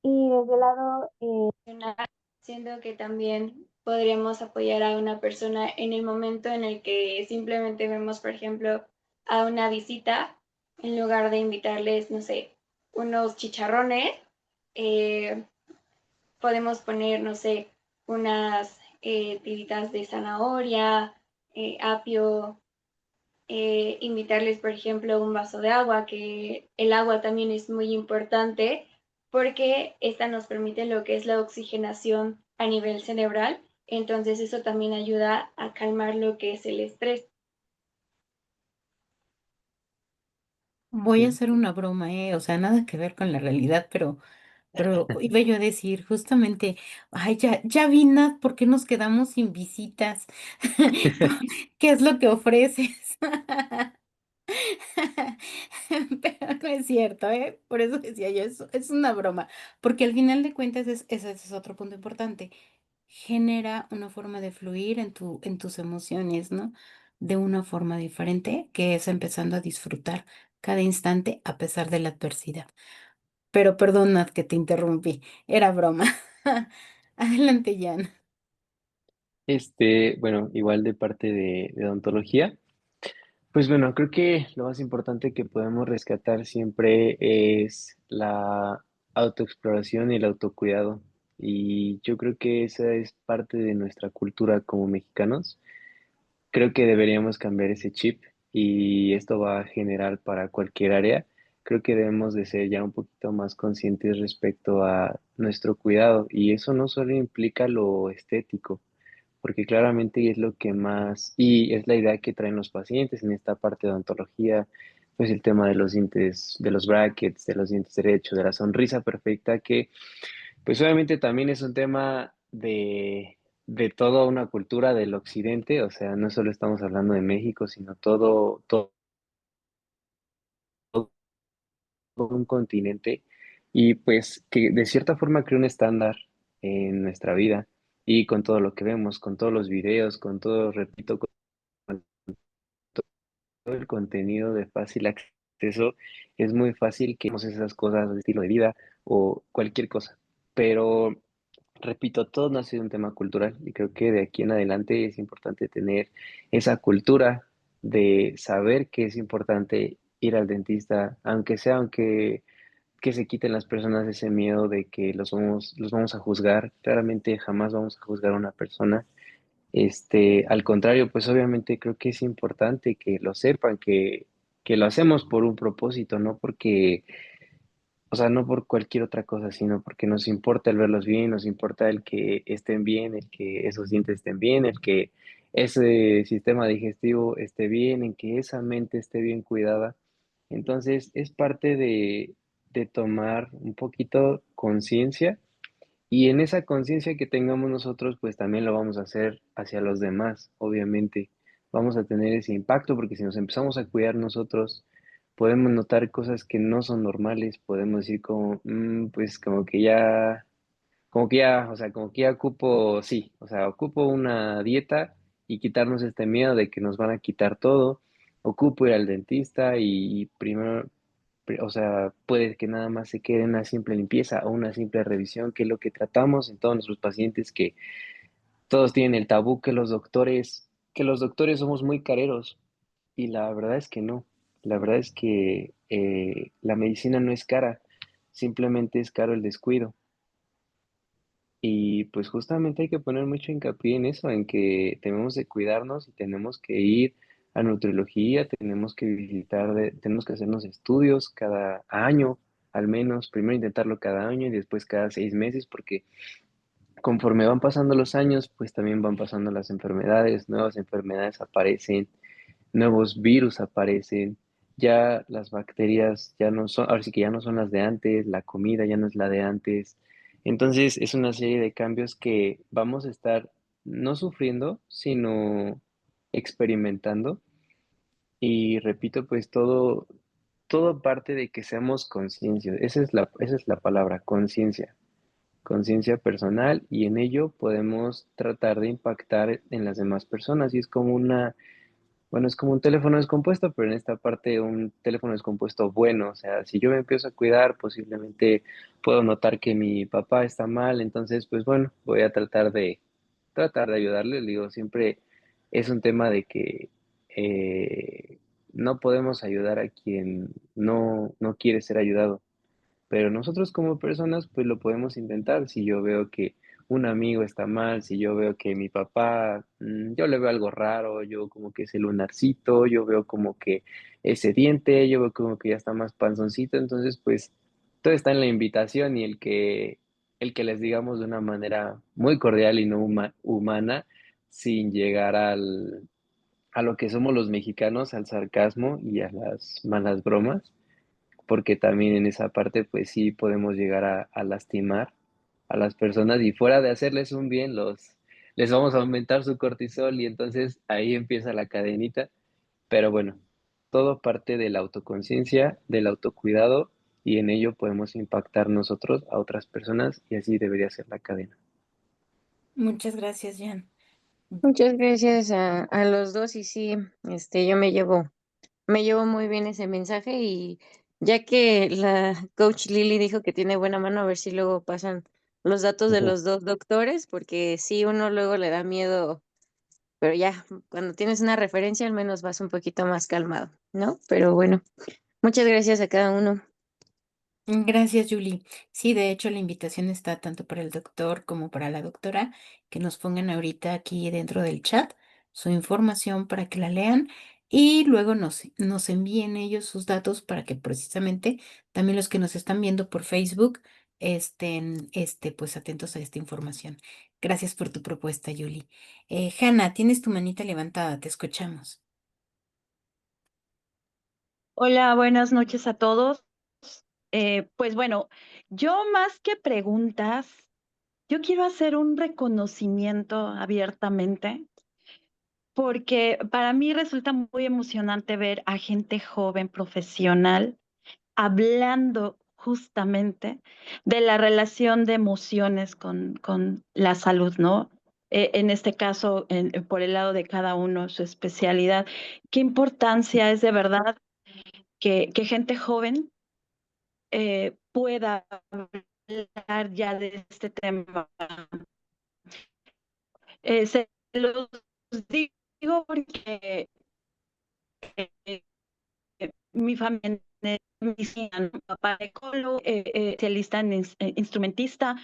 Y desde el lado emocional, siento que también podríamos apoyar a una persona en el momento en el que simplemente vemos, por ejemplo, a una visita, en lugar de invitarles, no sé, unos chicharrones, eh, podemos poner, no sé, unas tiritas de zanahoria, apio, invitarles, por ejemplo, un vaso de agua, que el agua también es muy importante porque esta nos permite lo que es la oxigenación a nivel cerebral. Entonces eso también ayuda a calmar lo que es el estrés. Voy a Sí. hacer una broma, ¿eh? O sea, nada que ver con la realidad, pero iba yo a decir justamente, ay, ya vi, Nat, ¿por qué nos quedamos sin visitas? ¿Qué es lo que ofreces? Pero no es cierto, ¿eh? Por eso decía yo, es una broma, porque al final de cuentas ese es otro punto importante. Genera una forma de fluir en tus emociones, ¿no? De una forma diferente, que es empezando a disfrutar cada instante a pesar de la adversidad. Pero perdona que te interrumpí, era broma. Adelante, Jan. Bueno, igual de parte de odontología. Pues bueno, creo que lo más importante que podemos rescatar siempre es la autoexploración y el autocuidado. Y yo creo que esa es parte de nuestra cultura como mexicanos. Creo que deberíamos cambiar ese chip y esto va a generar para cualquier área. Creo que debemos de ser ya un poquito más conscientes respecto a nuestro cuidado y eso no solo implica lo estético, porque claramente es lo que más, y es la idea que traen los pacientes en esta parte de odontología, pues el tema de los dientes, de los brackets, de los dientes derechos, de la sonrisa perfecta, que pues obviamente también es un tema de toda una cultura del occidente, o sea, no solo estamos hablando de México, sino todo un continente, y pues que de cierta forma crea un estándar en nuestra vida, y con todo lo que vemos, con todos los videos, con todo, repito, con todo el contenido de fácil acceso, es muy fácil que hagamos esas cosas de estilo de vida o cualquier cosa. Pero, repito, todo nace de un tema cultural y creo que de aquí en adelante es importante tener esa cultura de saber que es importante ir al dentista, aunque sea, aunque que se quiten las personas ese miedo de que los vamos a juzgar. Claramente jamás vamos a juzgar a una persona, al contrario, pues obviamente creo que es importante que lo sepan, que lo hacemos por un propósito, no porque, o sea, no por cualquier otra cosa, sino porque nos importa el verlos bien, nos importa el que estén bien, el que esos dientes estén bien, el que ese sistema digestivo esté bien, en que esa mente esté bien cuidada. Entonces, es parte de tomar un poquito conciencia y en esa conciencia que tengamos nosotros, pues también lo vamos a hacer hacia los demás, obviamente. Vamos a tener ese impacto porque si nos empezamos a cuidar nosotros, podemos notar cosas que no son normales, podemos decir como, pues como que ya, o sea, como que ya ocupo, sí, o sea, ocupo una dieta y quitarnos este miedo de que nos van a quitar todo. Ocupo ir al dentista y primero, o sea, puede que nada más se quede en una simple limpieza o una simple revisión, que es lo que tratamos en todos nuestros pacientes, que todos tienen el tabú que los doctores somos muy careros y la verdad es que no. La verdad es que la medicina no es cara, simplemente es caro el descuido. Y pues justamente hay que poner mucho hincapié en eso, en que tenemos de cuidarnos y tenemos que ir a nutriología, tenemos que tenemos que hacernos estudios cada año, al menos, primero intentarlo cada año y después cada 6 meses, porque conforme van pasando los años, pues también van pasando las enfermedades, nuevas enfermedades aparecen, nuevos virus aparecen, ya las bacterias ya no son, ahora sí que ya no son las de antes, la comida ya no es la de antes. Entonces es una serie de cambios que vamos a estar no sufriendo, sino experimentando. Y repito, pues todo parte de que seamos conciencia. Esa es la palabra, conciencia. Conciencia personal y en ello podemos tratar de impactar en las demás personas. Y es como bueno, es como un teléfono descompuesto, pero en esta parte un teléfono descompuesto bueno. O sea, si yo me empiezo a cuidar, posiblemente puedo notar que mi papá está mal, entonces, pues bueno, voy a tratar de ayudarle. Le digo, siempre es un tema de que no podemos ayudar a quien no quiere ser ayudado. Pero nosotros como personas, pues lo podemos intentar. Si yo veo que un amigo está mal, si yo veo que mi papá, yo le veo algo raro, yo como que ese lunarcito, yo veo como que ese diente, yo veo como que ya está más panzoncito, entonces pues todo está en la invitación y el que les digamos de una manera muy cordial y no humana, sin llegar a lo que somos los mexicanos, al sarcasmo y a las malas bromas. porque también en esa parte pues sí podemos llegar a lastimar a las personas y fuera de hacerles un bien, les vamos a aumentar su cortisol y entonces ahí empieza la cadenita. Pero bueno, todo parte de la autoconciencia, del autocuidado y en ello podemos impactar nosotros a otras personas y así debería ser la cadena. Muchas gracias, Jan. Muchas gracias a los dos y sí, yo me llevo muy bien ese mensaje y ya que la coach Lily dijo que tiene buena mano, a ver si luego pasan los datos de Ujú. los dos doctores, porque sí, uno luego le da miedo, pero ya, cuando tienes una referencia al menos vas un poquito más calmado, ¿no? Pero bueno, muchas gracias a cada uno. Gracias, Julie. Sí, de hecho, la invitación está tanto para el doctor como para la doctora, que nos pongan ahorita aquí dentro del chat su información para que la lean y luego nos envíen ellos sus datos para que precisamente también los que nos están viendo por Facebook estén, pues atentos a esta información. Gracias por tu propuesta, Julie. Hanna, tienes tu manita levantada, te escuchamos. Hola, buenas noches a todos. Pues bueno, yo más que preguntas, yo quiero hacer un reconocimiento abiertamente, porque para mí resulta muy emocionante ver a gente joven, profesional, hablando justamente de la relación de emociones con la salud, ¿no? En este caso, por el lado de cada uno, su especialidad. ¿Qué importancia es de verdad que gente joven pueda hablar ya de este tema? Se los digo porque eh, mi familia es medicina, ¿no? Mi papá es ecólogo, especialista instrumentista.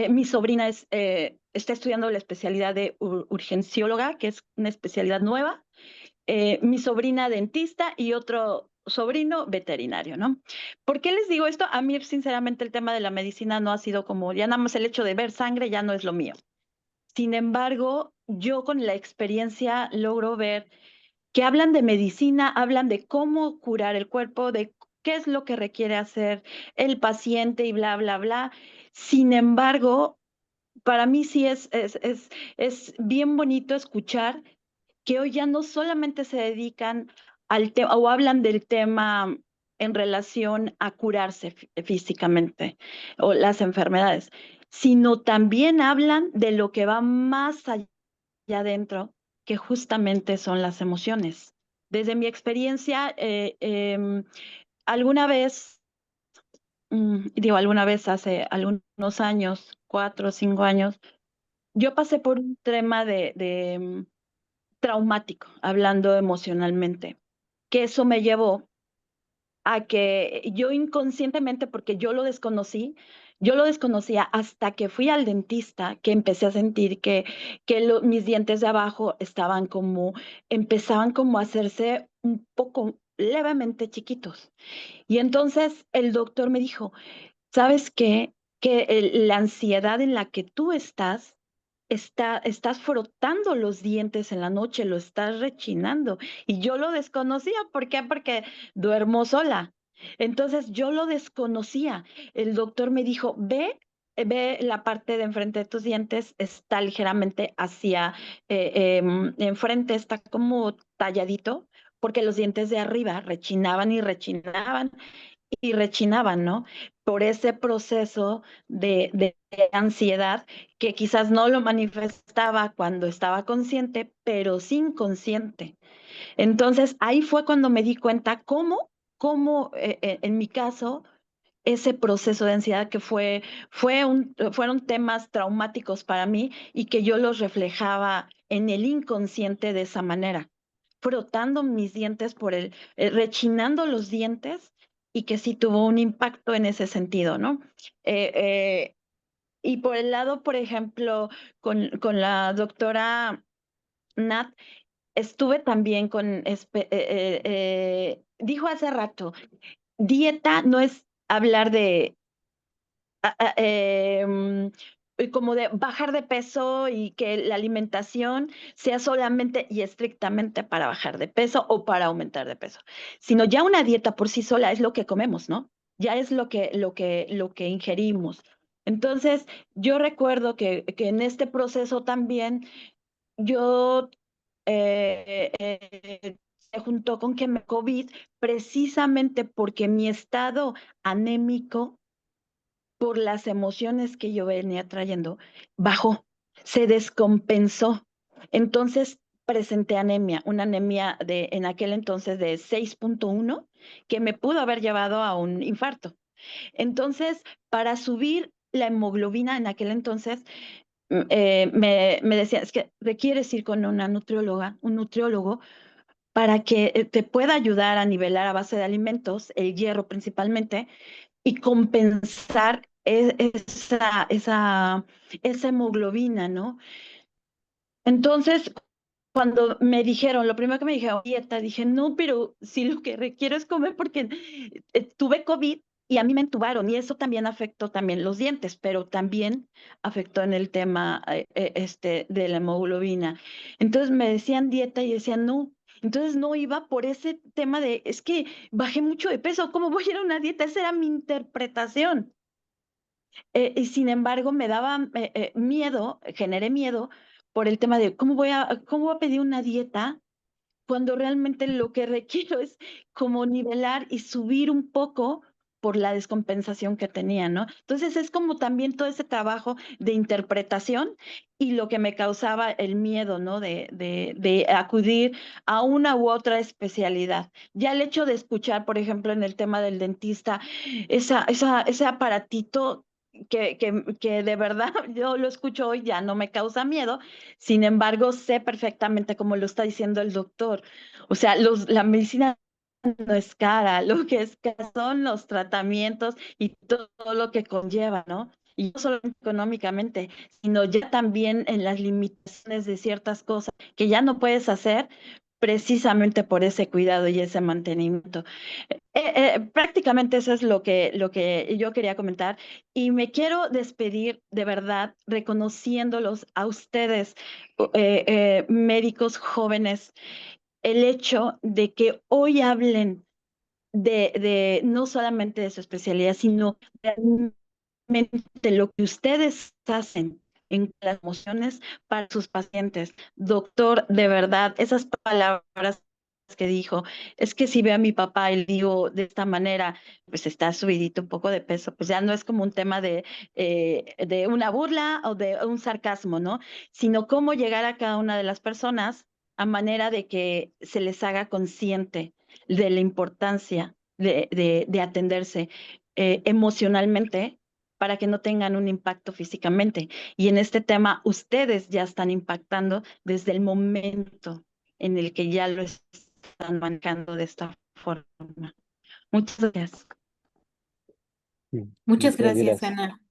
Mi sobrina está estudiando la especialidad de urgencióloga, que es una especialidad nueva. Mi sobrina dentista y otro sobrino veterinario, ¿no? ¿Por qué les digo esto? A mí, sinceramente, el tema de la medicina no ha sido como, ya nada más el hecho de ver sangre ya no es lo mío. Sin embargo, yo con la experiencia logro ver que hablan de medicina, hablan de cómo curar el cuerpo, de qué es lo que requiere hacer el paciente y bla, bla, bla. Sin embargo, para mí sí es bien bonito escuchar que hoy ya no solamente se dedican al tema o hablan del tema en relación a curarse físicamente o las enfermedades, sino también hablan de lo que va más allá adentro, que justamente son las emociones. Desde mi experiencia, alguna vez, digo alguna vez hace algunos años, 4 o 5 años, yo pasé por un tema de traumático, hablando emocionalmente, que eso me llevó a que yo inconscientemente, porque yo lo desconocía hasta que fui al dentista, que empecé a sentir que mis dientes de abajo empezaban como a hacerse un poco levemente chiquitos. Y entonces el doctor me dijo, ¿sabes qué? Que la ansiedad en la que tú estás frotando los dientes en la noche, lo estás rechinando. Y yo lo desconocía. ¿Por qué? Porque duermo sola. Entonces yo lo desconocía. El doctor me dijo, ve la parte de enfrente de tus dientes, está ligeramente hacia enfrente, está como talladito, porque los dientes de arriba rechinaban y rechinaban y rechinaban, ¿no? Por ese proceso de ansiedad que quizás no lo manifestaba cuando estaba consciente, pero sin consciente. Entonces ahí fue cuando me di cuenta cómo en mi caso, ese proceso de ansiedad que fueron temas traumáticos para mí y que yo los reflejaba en el inconsciente de esa manera, frotando mis dientes rechinando los dientes y que sí tuvo un impacto en ese sentido, ¿no? Eh, eh, y por el lado, por ejemplo, con la doctora Nat, estuve también dijo hace rato, dieta no es hablar de como de bajar de peso y que la alimentación sea solamente y estrictamente para bajar de peso o para aumentar de peso, sino ya una dieta por sí sola es lo que comemos, ¿no? Ya es lo que ingerimos. Entonces, yo recuerdo que en este proceso también yo se juntó con que me COVID precisamente porque mi estado anémico por las emociones que yo venía trayendo, bajó, se descompensó. Entonces presenté anemia, una anemia en aquel entonces de 6.1 que me pudo haber llevado a un infarto. Entonces, para subir la hemoglobina en aquel entonces, me decía, es que requieres ir con una nutrióloga, un nutriólogo, para que te pueda ayudar a nivelar a base de alimentos, el hierro principalmente, y compensar esa hemoglobina, ¿no? Entonces, cuando me dijeron, lo primero que me dijeron, dieta, dije, no, pero si lo que requiero es comer porque tuve COVID y a mí me entubaron y eso también afectó también los dientes, pero también afectó en el tema de la hemoglobina. Entonces me decían dieta y decían, no. Entonces no iba por ese tema de, es que bajé mucho de peso, ¿cómo voy a ir a una dieta? Esa era mi interpretación. Y sin embargo, me daba miedo, generé miedo por el tema de cómo voy a pedir una dieta cuando realmente lo que requiero es como nivelar y subir un poco por la descompensación que tenía, ¿no? Entonces es como también todo ese trabajo de interpretación y lo que me causaba el miedo, ¿no? De acudir a una u otra especialidad. Ya el hecho de escuchar, por ejemplo, en el tema del dentista, ese aparatito que de verdad yo lo escucho hoy, ya no me causa miedo, sin embargo, sé perfectamente como lo está diciendo el doctor. O sea, la medicina no es cara, lo que es cara son los tratamientos y todo lo que conlleva, ¿no? Y no solo económicamente, sino ya también en las limitaciones de ciertas cosas que ya no puedes hacer precisamente por ese cuidado y ese mantenimiento. Prácticamente eso es lo que yo quería comentar y me quiero despedir de verdad reconociéndolos a ustedes, médicos jóvenes, el hecho de que hoy hablen de no solamente de su especialidad, sino realmente lo que ustedes hacen en las emociones para sus pacientes. Doctor, de verdad, esas palabras que dijo, es que si veo a mi papá y le digo de esta manera, pues está subidito un poco de peso, pues ya no es como un tema de una burla o de un sarcasmo, ¿no? Sino cómo llegar a cada una de las personas a manera de que se les haga consciente de la importancia de atenderse emocionalmente para que no tengan un impacto físicamente. Y en este tema, ustedes ya están impactando desde el momento en el que ya lo están manejando de esta forma. Muchas gracias. Muchas Muchas gracias, gracias. Ana.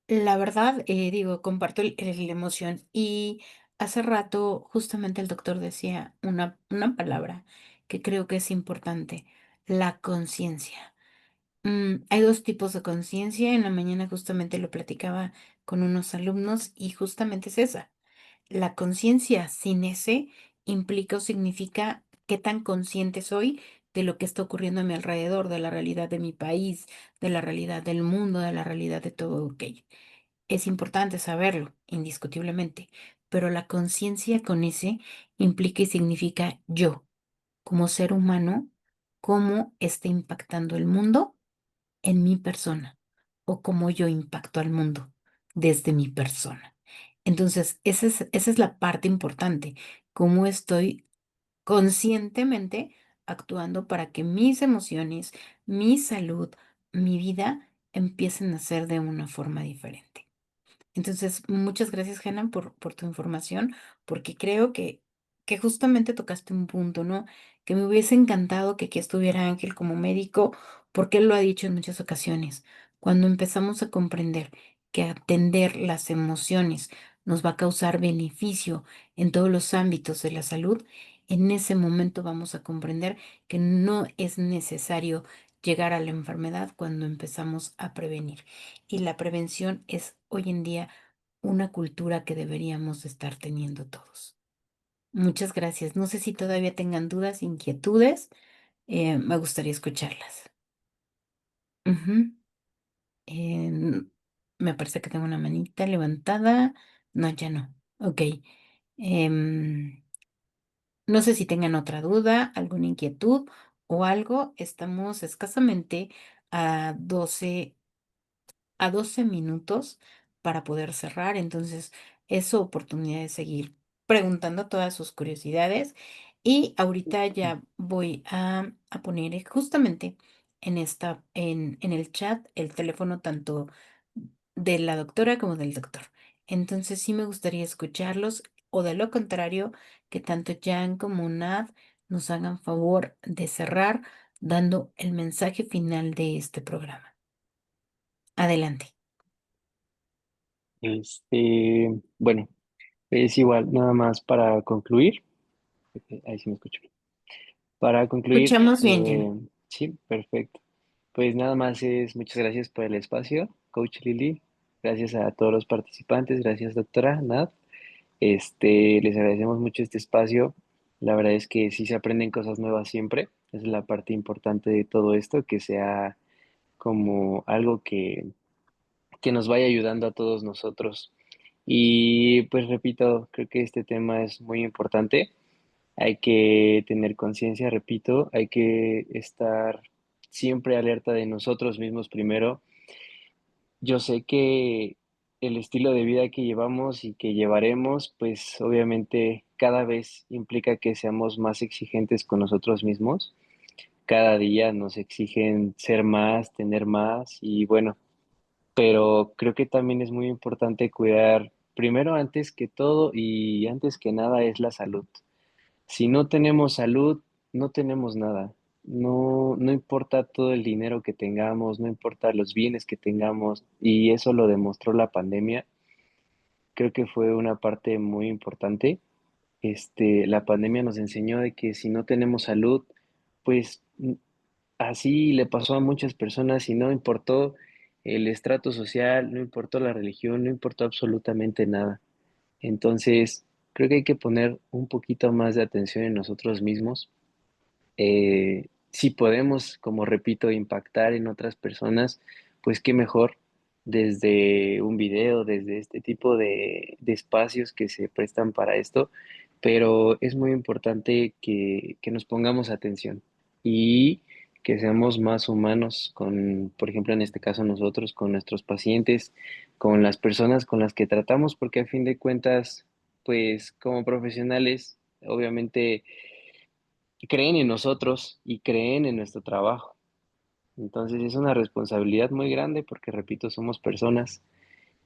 La verdad, digo, comparto la emoción y hace rato justamente el doctor decía una palabra que creo que es importante, la conciencia. Hay dos tipos de conciencia. En la mañana justamente lo platicaba con unos alumnos y justamente es esa. La conciencia sin ese implica o significa qué tan consciente soy de lo que está ocurriendo a mi alrededor, de la realidad de mi país, de la realidad del mundo, de la realidad de todo aquello. Es importante saberlo, indiscutiblemente, pero la conciencia con ese implica y significa yo, como ser humano, cómo está impactando el mundo en mi persona o cómo yo impacto al mundo desde mi persona. Entonces, esa es la parte importante, cómo estoy conscientemente actuando para que mis emociones, mi salud, mi vida empiecen a ser de una forma diferente. Entonces, muchas gracias, Hannah, por tu información, porque creo que justamente tocaste un punto, ¿no? Que me hubiese encantado que aquí estuviera Ángel como médico, porque él lo ha dicho en muchas ocasiones. Cuando empezamos a comprender que atender las emociones nos va a causar beneficio en todos los ámbitos de la salud, en ese momento vamos a comprender que no es necesario llegar a la enfermedad cuando empezamos a prevenir. Y la prevención es hoy en día una cultura que deberíamos estar teniendo todos. Muchas gracias. No sé si todavía tengan dudas, inquietudes. Me gustaría escucharlas. Ujú. Em, Me parece que tengo una manita levantada. No, ya no. Ok. Em, no sé si tengan otra duda, alguna inquietud o algo. Estamos escasamente a 12 minutos para poder cerrar. Entonces, es su oportunidad de seguir preguntando todas sus curiosidades. Y ahorita ya voy a poner justamente en el chat el teléfono tanto de la doctora como del doctor. Entonces, sí me gustaría escucharlos o de lo contrario, que tanto Jan como Nad nos hagan favor de cerrar dando el mensaje final de este programa. Adelante. Bueno, es igual, nada más para concluir. Ahí sí me escucho. Para concluir, Escuchamos bien, Jan. sí, perfecto. Pues nada más es muchas gracias por el espacio, Coach Lili. Gracias a todos los participantes, gracias doctora Nat. Les agradecemos mucho este espacio. La verdad es que sí se aprenden cosas nuevas siempre. Esa es la parte importante de todo esto, que sea como algo que nos vaya ayudando a todos nosotros. Y pues repito, creo que este tema es muy importante. Hay que tener conciencia, repito, hay que estar siempre alerta de nosotros mismos primero. Yo sé que el estilo de vida que llevamos y que llevaremos, pues obviamente cada vez implica que seamos más exigentes con nosotros mismos. Cada día nos exigen ser más, tener más y bueno, pero creo que también es muy importante cuidar primero antes que todo y antes que nada es la salud. Si no tenemos salud, no tenemos nada. No, no importa todo el dinero que tengamos, no importa los bienes que tengamos, y eso lo demostró la pandemia. Creo que fue una parte muy importante. La pandemia nos enseñó de que si no tenemos salud, pues así le pasó a muchas personas y no importó el estrato social, no importó la religión, no importó absolutamente nada. Entonces, creo que hay que poner un poquito más de atención en nosotros mismos. Si podemos, como repito, impactar en otras personas, pues qué mejor desde un video, desde este tipo de espacios que se prestan para esto, pero es muy importante que nos pongamos atención y que seamos más humanos con, por ejemplo, en este caso nosotros, con nuestros pacientes, con las personas con las que tratamos, porque a fin de cuentas, pues como profesionales, obviamente creen en nosotros y creen en nuestro trabajo. Entonces es una responsabilidad muy grande porque, repito, somos personas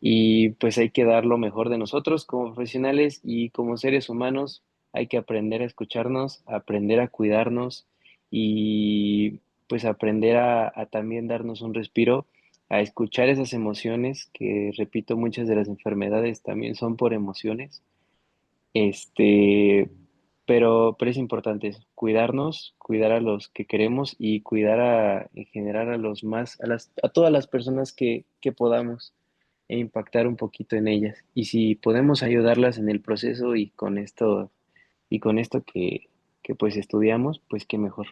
y pues hay que dar lo mejor de nosotros como profesionales y como seres humanos. Hay que aprender a escucharnos, aprender a cuidarnos y pues aprender a también darnos un respiro, a escuchar esas emociones que, repito, muchas de las enfermedades también son por emociones. Este, pero es importante eso, cuidarnos, cuidar a los que queremos y cuidar en general a los más, a todas las personas que podamos e impactar un poquito en ellas. Y si podemos ayudarlas en el proceso y con esto que pues estudiamos, pues qué mejor.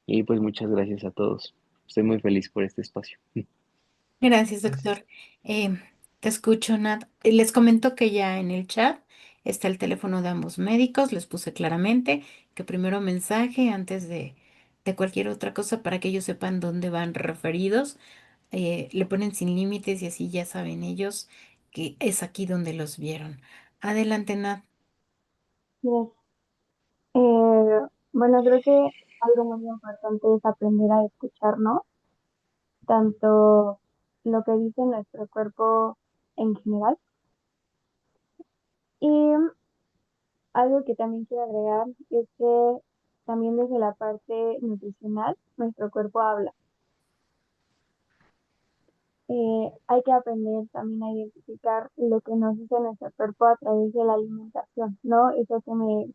Y pues muchas gracias a todos. Estoy muy feliz por este espacio. Gracias, Gracias. doctor. Te escucho, Nat. Les comento que ya en el chat está el teléfono de ambos médicos. Les puse claramente que primero mensaje antes de cualquier otra cosa para que ellos sepan dónde van referidos. Le ponen sin límites y así ya saben ellos que es aquí donde los vieron. Adelante, Nat. Yes. Bueno, creo que algo muy importante es aprender a escucharnos, tanto lo que dice nuestro cuerpo en general. Y algo que también quiero agregar es que también desde la parte nutricional, nuestro cuerpo habla. Hay que aprender también a identificar lo que nos dice nuestro cuerpo a través de la alimentación, ¿no? Eso que me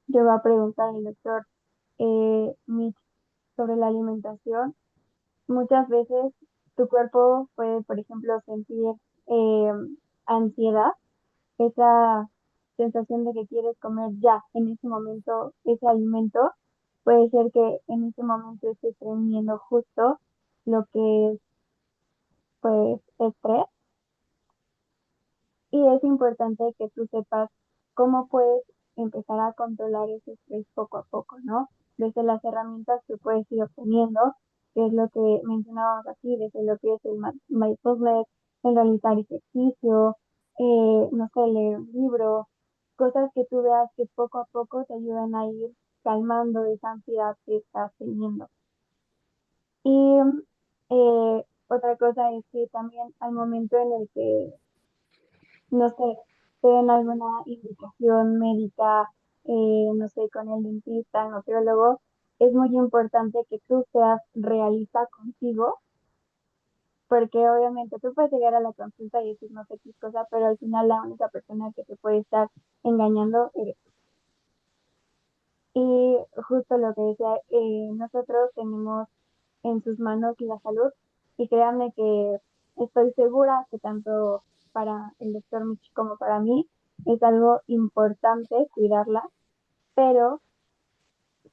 llegó a preguntar el doctor Mitch sobre la alimentación. Muchas veces tu cuerpo puede, por ejemplo, sentir eh, ansiedad, esa sensación de que quieres comer ya en ese momento ese alimento, puede ser que en ese momento estés teniendo justo lo que es pues estrés, y es importante que tú sepas cómo puedes empezar a controlar ese estrés poco a poco, ¿no? Desde las herramientas que puedes ir obteniendo, que es lo que mencionábamos aquí, desde lo que es el mindfulness, el realizar ejercicio, no sé, leer un libro, cosas que tú veas que poco a poco te ayudan a ir calmando esa ansiedad que estás teniendo. Y otra cosa es que también al momento en el que no sé, te den alguna indicación médica, no sé, con el dentista, el nutriólogo, es muy importante que tú seas realista contigo, porque obviamente tú puedes llegar a la consulta y decir no sé qué cosa, pero al final la única persona que te puede estar engañando eres tú. Y justo lo que decía, nosotros tenemos en sus manos la salud, y créanme que estoy segura que tanto para el doctor Michi como para mí es algo importante cuidarla, pero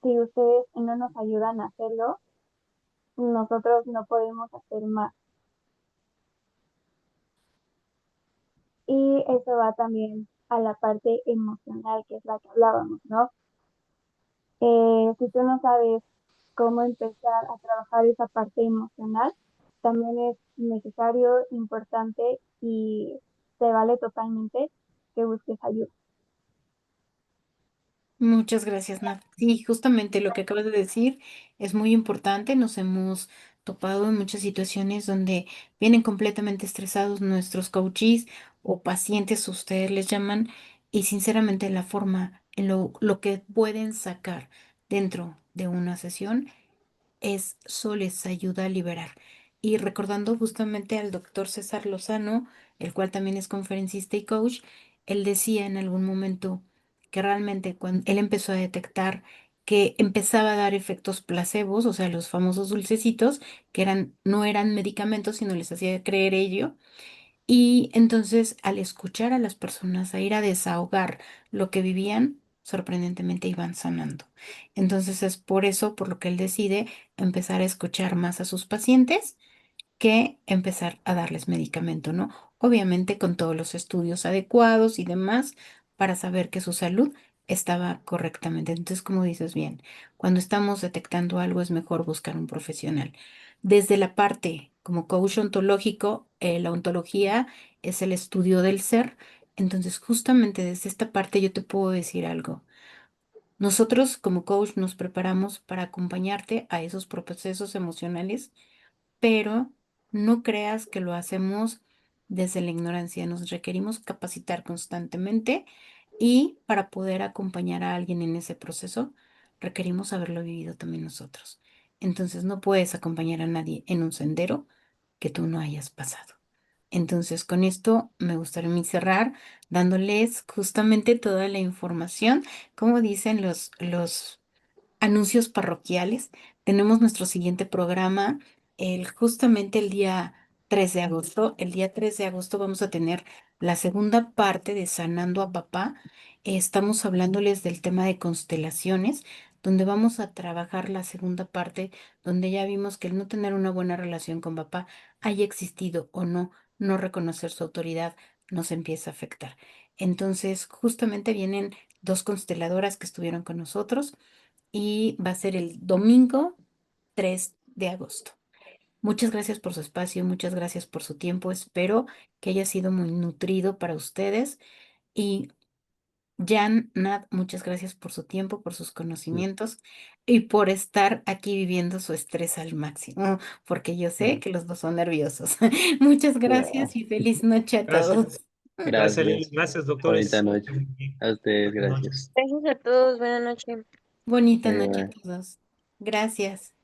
si ustedes no nos ayudan a hacerlo, nosotros no podemos hacer más. Y eso va también a la parte emocional, que es la que hablábamos, ¿no? Si tú no sabes cómo empezar a trabajar esa parte emocional, también es necesario, importante y se vale totalmente que busques ayuda. Muchas gracias, Nat. Sí, justamente lo que acabas de decir es muy importante. Nos hemos topado en muchas situaciones donde vienen completamente estresados nuestros coaches o pacientes, ustedes les llaman, y sinceramente la forma en lo que pueden sacar dentro de una sesión eso les ayuda a liberar. Y recordando justamente al doctor César Lozano, el cual también es conferencista y coach, él decía en algún momento que realmente cuando él empezó a detectar que empezaba a dar efectos placebos, o sea, los famosos dulcecitos, que no eran medicamentos, sino les hacía creer ello, y entonces, al escuchar a las personas, a ir a desahogar lo que vivían, sorprendentemente iban sanando. Entonces, es por eso por lo que él decide empezar a escuchar más a sus pacientes que empezar a darles medicamento, ¿no? Obviamente con todos los estudios adecuados y demás para saber que su salud estaba correctamente. Entonces, como dices bien, cuando estamos detectando algo es mejor buscar un profesional. Desde la parte como coach ontológico, la ontología es el estudio del ser. Entonces, justamente desde esta parte yo te puedo decir algo. Nosotros como coach nos preparamos para acompañarte a esos procesos emocionales, pero no creas que lo hacemos desde la ignorancia. Nos requerimos capacitar constantemente y para poder acompañar a alguien en ese proceso, requerimos haberlo vivido también nosotros. Entonces no puedes acompañar a nadie en un sendero que tú no hayas pasado. Entonces, con esto me gustaría a mí cerrar dándoles justamente toda la información, como dicen los anuncios parroquiales. Tenemos nuestro siguiente programa justamente el día 3 de agosto. El día 3 de agosto vamos a tener la segunda parte de Sanando a Papá. Estamos hablándoles del tema de constelaciones, donde vamos a trabajar la segunda parte, donde ya vimos que el no tener una buena relación con papá, haya existido o no, no reconocer su autoridad, nos empieza a afectar. Entonces, justamente vienen dos consteladoras que estuvieron con nosotros y va a ser el domingo 3 de agosto. Muchas gracias por su espacio, muchas gracias por su tiempo. Espero que haya sido muy nutrido para ustedes. Y Jan, Nat, muchas gracias por su tiempo, por sus conocimientos y por estar aquí viviendo su estrés al máximo, porque yo sé que los dos son nerviosos. Muchas No, gracias y feliz noche a Gracias. todos. Gracias, Lili. gracias. Gracias, Bonita doctores. noche. A ustedes, Buenas gracias. noches. Gracias a todos, buenas noches. Bonita Bye, noche a bye. todos. Gracias.